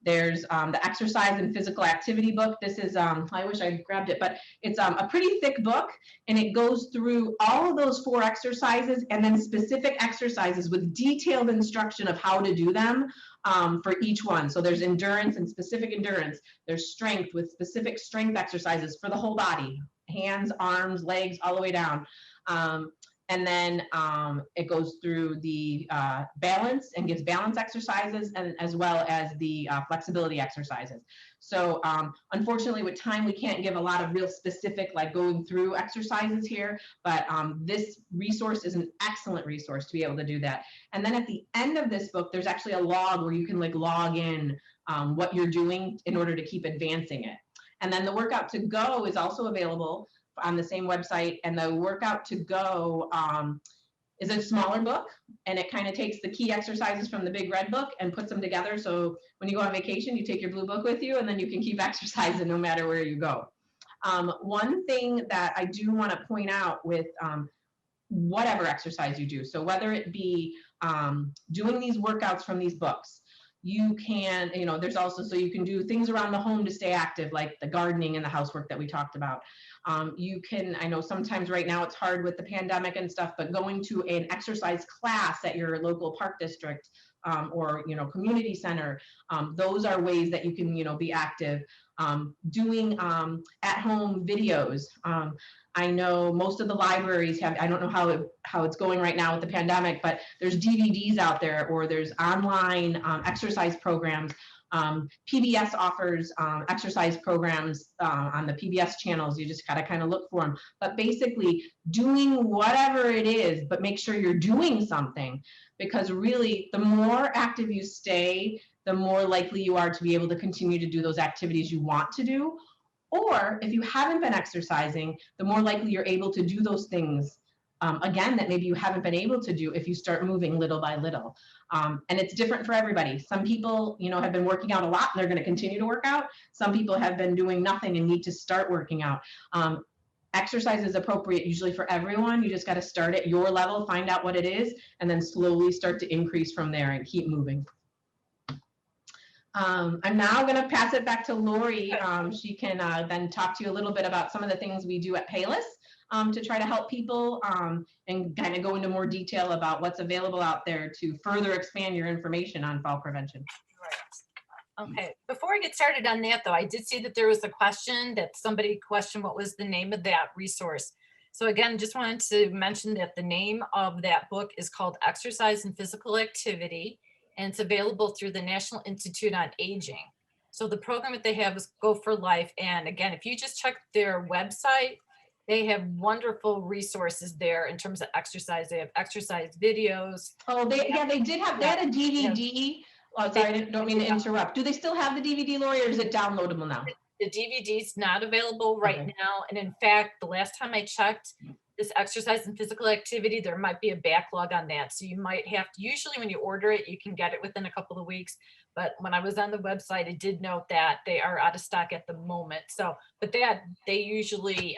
there's the exercise and physical activity book. This is, I wish I grabbed it, but it's a pretty thick book, and it goes through all of those 4 exercises and then specific exercises with detailed instruction of how to do them for each one. So there's endurance and specific endurance. There's strength with specific strength exercises for the whole body, hands, arms, legs, all the way down. And then it goes through the balance and gives balance exercises, and as well as the flexibility exercises. So unfortunately with time, we can't give a lot of real specific, like going through exercises here, but this resource is an excellent resource to be able to do that. And then at the end of this book, there's actually a log where you can like log in what you're doing in order to keep advancing it. And then the workout to go is also available on the same website. And the workout to go is a smaller book, and it kind of takes the key exercises from the big red book and puts them together. So when you go on vacation, you take your blue book with you, and then you can keep exercising no matter where you go. One thing that I do want to point out with whatever exercise you do, so whether it be doing these workouts from these books, you can, there's also, so you can do things around the home to stay active, like the gardening and the housework that we talked about. You can, I know sometimes right now it's hard with the pandemic and stuff, but going to an exercise class at your local park district or, community center, those are ways that you can, be active. Doing at-home videos. I know most of the libraries have, I don't know how it's going right now with the pandemic, but there's DVDs out there, or there's online exercise programs. PBS offers exercise programs on the PBS channels. You just gotta kind of look for them. But basically doing whatever it is, but make sure you're doing something, because really the more active you stay, the more likely you are to be able to continue to do those activities you want to do. Or if you haven't been exercising, the more likely you're able to do those things again that maybe you haven't been able to do if you start moving little by little. And it's different for everybody. Some people, have been working out a lot and they're going to continue to work out. Some people have been doing nothing and need to start working out. Exercise is appropriate usually for everyone. You just got to start at your level, find out what it is, and then slowly start to increase from there and keep moving. I'm now going to pass it back to Laurie. She can then talk to you a little bit about some of the things we do at Palos to try to help people and kind of go into more detail about what's available out there to further expand your information on fall prevention. Right. Okay, before I get started on that though, I did see that there was a question that somebody questioned what was the name of that resource. So again, just wanted to mention that the name of that book is called Exercise and Physical Activity, and it's available through the National Institute on Aging. So the program that they have is Go for Life. And again, if you just check their website, they have wonderful resources there in terms of exercise. They have exercise videos. Oh, they had a DVD. Oh, sorry, I don't mean to interrupt. Do they still have the DVD, Laurie, or is it downloadable now? The DVD is not available right now. And in fact, the last time I checked, this exercise and physical activity, there might be a backlog on that. So you might have to, usually when you order it, you can get it within a couple of weeks. But when I was on the website, it did note that they are out of stock at the moment. So, but they usually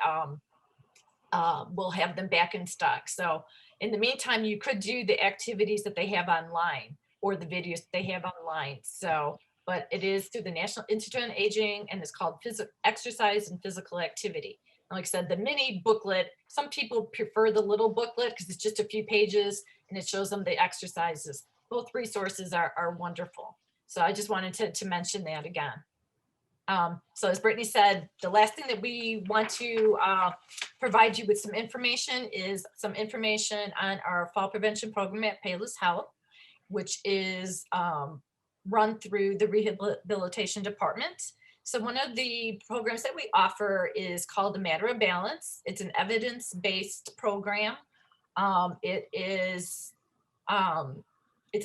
will have them back in stock. So in the meantime, you could do the activities that they have online or the videos that they have online. So, but it is through the National Institute on Aging, and it's called Exercise and Physical Activity. Like I said, the mini booklet, some people prefer the little booklet because it's just a few pages and it shows them the exercises. Both resources are wonderful. So I just wanted to mention that again. So as Brittany said, the last thing that we want to provide you with some information is some information on our fall prevention program at Palos Health, which is run through the Rehabilitation Department. So one of the programs that we offer is called the Matter of Balance. It's an evidence-based program. It's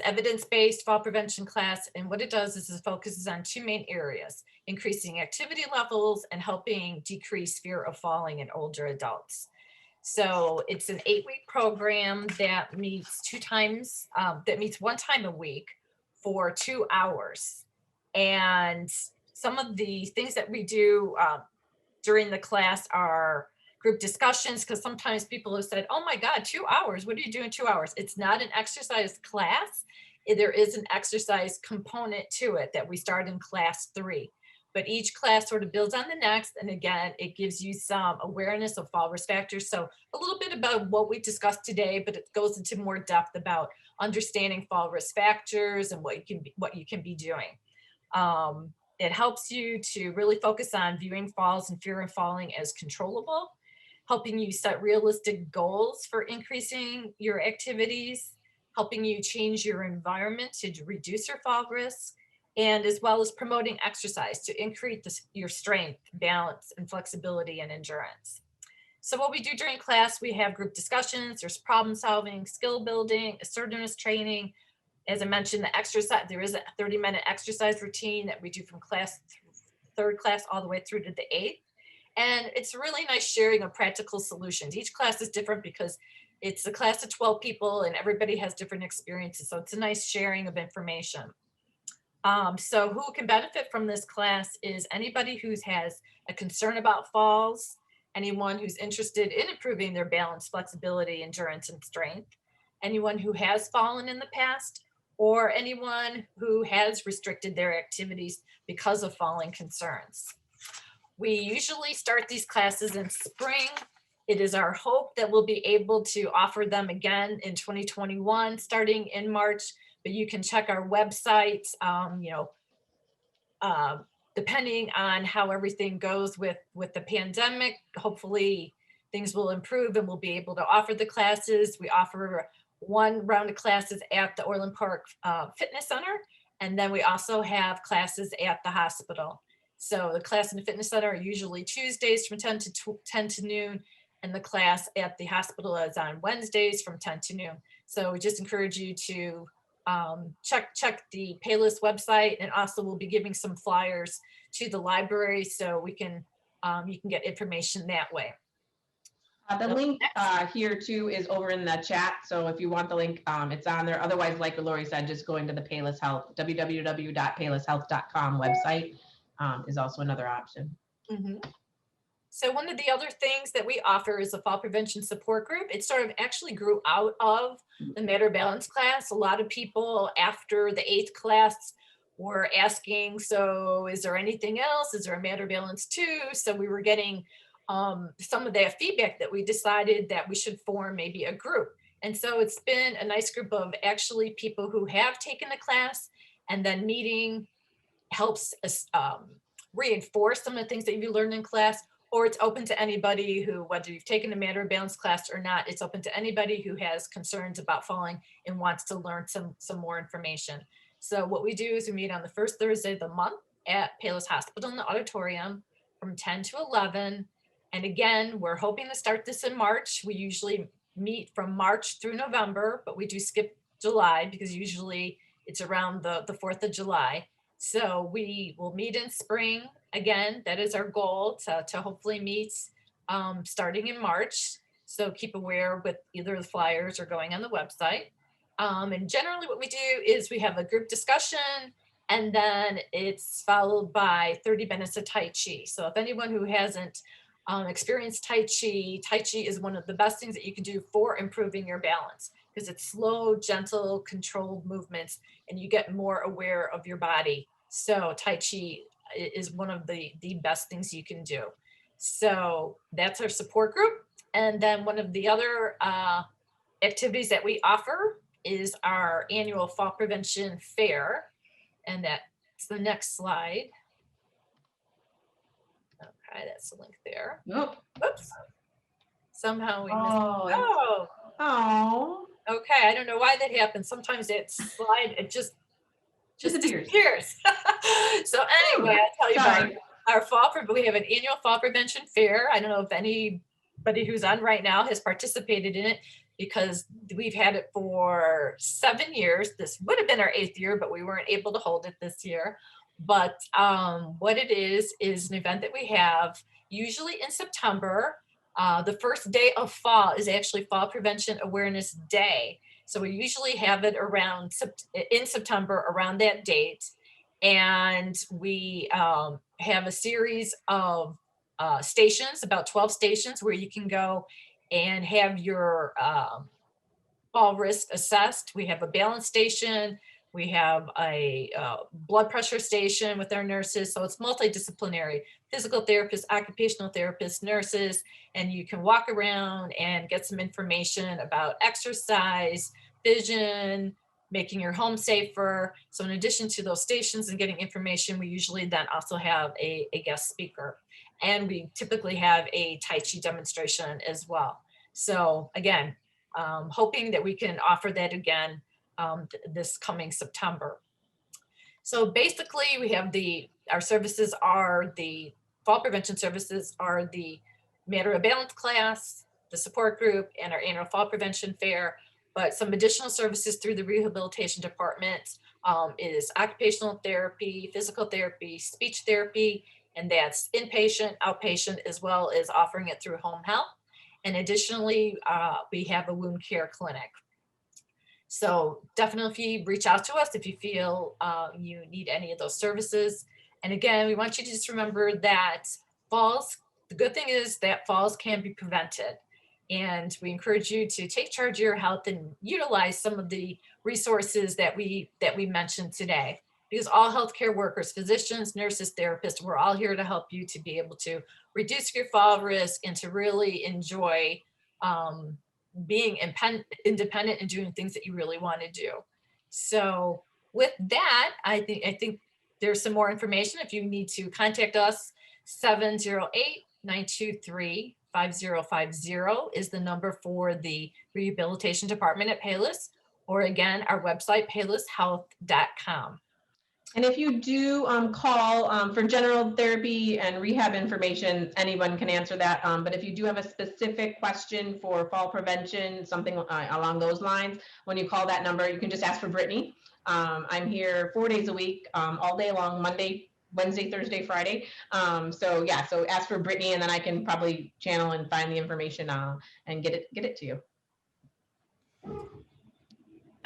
evidence-based fall prevention class. And what it does is it focuses on two main areas: increasing activity levels and helping decrease fear of falling in older adults. So it's an 8-week program that meets one time a week for 2 hours. And some of the things that we do during the class are group discussions, because sometimes people have said, oh my God, 2 hours, what do you do in 2 hours? It's not an exercise class. There is an exercise component to it that we start in class 3. But each class sort of builds on the next. And again, it gives you some awareness of fall risk factors. So a little bit about what we discussed today, but it goes into more depth about understanding fall risk factors and what you can be doing. It helps you to really focus on viewing falls and fear of falling as controllable, helping you set realistic goals for increasing your activities, helping you change your environment to reduce your fall risk, and as well as promoting exercise to increase your strength, balance, and flexibility and endurance. So what we do during class, we have group discussions, there's problem solving, skill building, assertiveness training. As I mentioned, the exercise, there is a 30-minute exercise routine that we do from class third class all the way through to the 8th. And it's really nice sharing of practical solutions. Each class is different because it's a class of 12 people and everybody has different experiences. So it's a nice sharing of information. So who can benefit from this class is anybody who has a concern about falls, anyone who's interested in improving their balance, flexibility, endurance, and strength, anyone who has fallen in the past, or anyone who has restricted their activities because of falling concerns. We usually start these classes in spring. It is our hope that we'll be able to offer them again in 2021, starting in March, but you can check our website, depending on how everything goes with the pandemic. Hopefully things will improve and we'll be able to offer the classes. We offer one round of classes at the Orland Park Fitness Center, and then we also have classes at the hospital. So the class in the fitness center are usually Tuesdays from 10 to noon, and the class at the hospital is on Wednesdays from 10 to noon. So we just encourage you to check the Palos website, and also we'll be giving some flyers to the library so we can you can get information that way. The link here too is over in the chat. So if you want the link, it's on there. Otherwise, like Laurie said, just going to the Palos Health, www.paloshealth.com website is also another option. Mm-hmm. So one of the other things that we offer is a fall prevention support group. It sort of actually grew out of the Matter Balance class. A lot of people after the 8th class were asking, so is there anything else? Is there a Matter Balance too? So we were getting some of that feedback that we decided that we should form maybe a group. And so it's been a nice group of actually people who have taken the class, and then meeting helps us reinforce some of the things that you learned in class, or it's open to anybody who, whether you've taken a Matter Balance class or not, it's open to anybody who has concerns about falling and wants to learn some more information. So what we do is we meet on the first Thursday of the month at Palos Hospital in the auditorium from 10 to 11. And again, we're hoping to start this in March. We usually meet from March through November, but we do skip July because usually it's around the 4th of July. So we will meet in spring. Again, that is our goal to hopefully meet starting in March. So keep aware with either the flyers or going on the website. And generally what we do is we have a group discussion, and then it's followed by 30 minutes of Tai Chi. So if anyone who hasn't experienced Tai Chi is one of the best things that you can do for improving your balance, because it's slow, gentle, controlled movements, and you get more aware of your body. So Tai Chi is one of the best things you can do. So that's our support group. And then one of the other activities that we offer is our annual fall prevention fair. And that's the next slide. Okay, that's the link there. Nope. Oops. Somehow we missed. Oh. Oh. Okay, I don't know why that happens. Sometimes that slide, it just disappears. So anyway, I'll tell you about our fall, we have an annual fall prevention fair. I don't know if anybody who's on right now has participated in it, because we've had it for 7 years. This would have been our 8th year, but we weren't able to hold it this year. But what it is an event that we have usually in September. The first day of fall is actually Fall Prevention Awareness Day. So we usually have it in September around that date. And we have a series of stations, about 12 stations, where you can go and have your fall risk assessed. We have a balance station. We have a blood pressure station with our nurses. So it's multidisciplinary, physical therapists, occupational therapists, nurses, and you can walk around and get some information about exercise, vision, making your home safer. So in addition to those stations and getting information, we usually then also have a guest speaker. And we typically have a Tai Chi demonstration as well. So again, hoping that we can offer that again this coming September. So basically we have our services are the fall prevention services are the Matter of Balance class, the support group, and our annual fall prevention fair. But some additional services through the rehabilitation department is occupational therapy, physical therapy, speech therapy, And that's inpatient, outpatient, as well as offering it through home health. And additionally, we have a wound care clinic. So definitely reach out to us if you feel you need any of those services. And again, we want you to just remember that falls, the good thing is that falls can be prevented. And we encourage you to take charge of your health and utilize some of the resources that we mentioned today. Because all healthcare workers, physicians, nurses, therapists, we're all here to help you to be able to reduce your fall risk and to really enjoy being independent and doing things that you really want to do. So with that, I think there's some more information. If you need to contact us, 708-923-5050 is the number for the rehabilitation department at Palos, or again, our website, paloshealth.com. And if you do call for general therapy and rehab information, anyone can answer that. But if you do have a specific question for fall prevention, something along those lines, when you call that number, you can just ask for Brittany. I'm here 4 days a week, all day long, Monday, Wednesday, Thursday, Friday. So yeah, so ask for Brittany, and then I can probably channel and find the information and get it to you.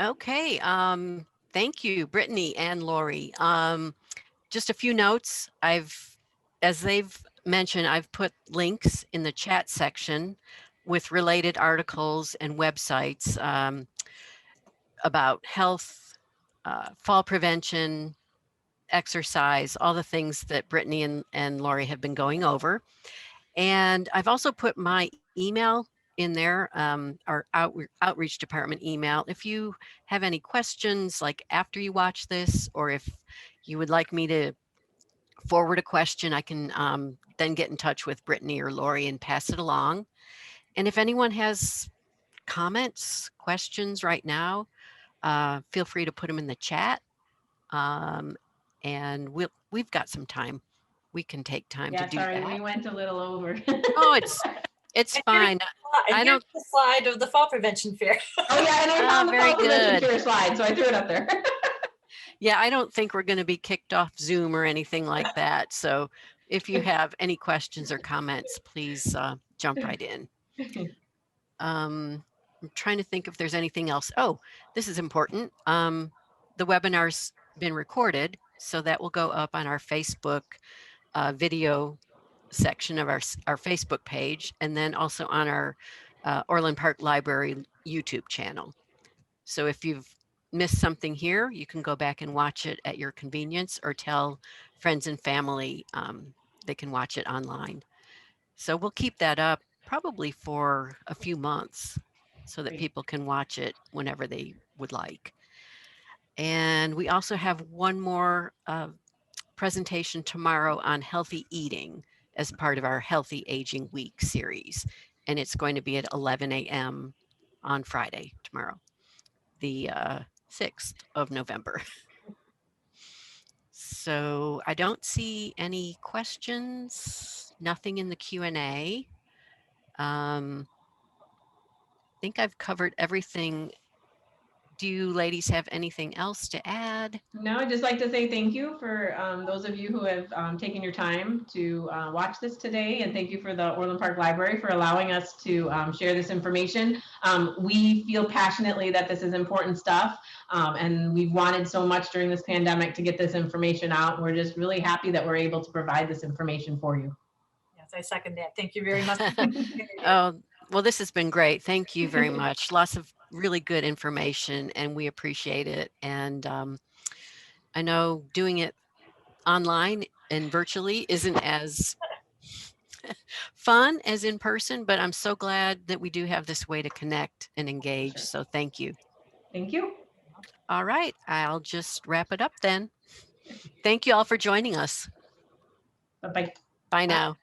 Okay. Thank you, Brittany and Laurie. Just a few notes. As they've mentioned, I've put links in the chat section with related articles and websites about health, fall prevention, exercise, all the things that Brittany and Laurie have been going over. And I've also put my email in there, our outreach department email. If you have any questions, like after you watch this, or if you would like me to forward a question, I can then get in touch with Brittany or Laurie and pass it along. And if anyone has comments, questions right now, feel free to put them in the chat. And we've got some time. We can take time to do sorry, that. we went a little over. Oh, it's fine. I don't the slide of the fall prevention fair. Oh yeah, and I found the very fall prevention good fair slide, so I threw it up there. Yeah, I don't think we're going to be kicked off Zoom or anything like that. So if you have any questions or comments, please jump right in. I'm trying to think if there's anything else. Oh, this is important. The webinar's been recorded, so that will go up on our Facebook video section of our Facebook page, and then also on our Orland Park Library YouTube channel. So if you've missed something here, you can go back and watch it at your convenience, or tell friends and family they can watch it online. So we'll keep that up probably for a few months so that people can watch it whenever they would like. And we also have one more presentation tomorrow on healthy eating as part of our Healthy Aging Week series. And it's going to be at 11 a.m. on Friday, tomorrow, the 6th of November. So I don't see any questions, nothing in the Q&A. I think I've covered everything. Do you ladies have anything else to add? No, I'd just like to say thank you for those of you who have taken your time to watch this today, and thank you for the Orland Park Library for allowing us to share this information. We feel passionately that this is important stuff, and we've wanted so much during this pandemic to get this information out. We're just really happy that we're able to provide this information for you. Yes, I second that. Thank you very much. Oh, well, this has been great. Thank you very much. Lots of really good information, and we appreciate it. And I know doing it online and virtually isn't as fun as in person, but I'm so glad that we do have this way to connect and engage. So thank you. Thank you. All right, I'll just wrap it up then. Thank you all for joining us. Bye-bye. Bye now.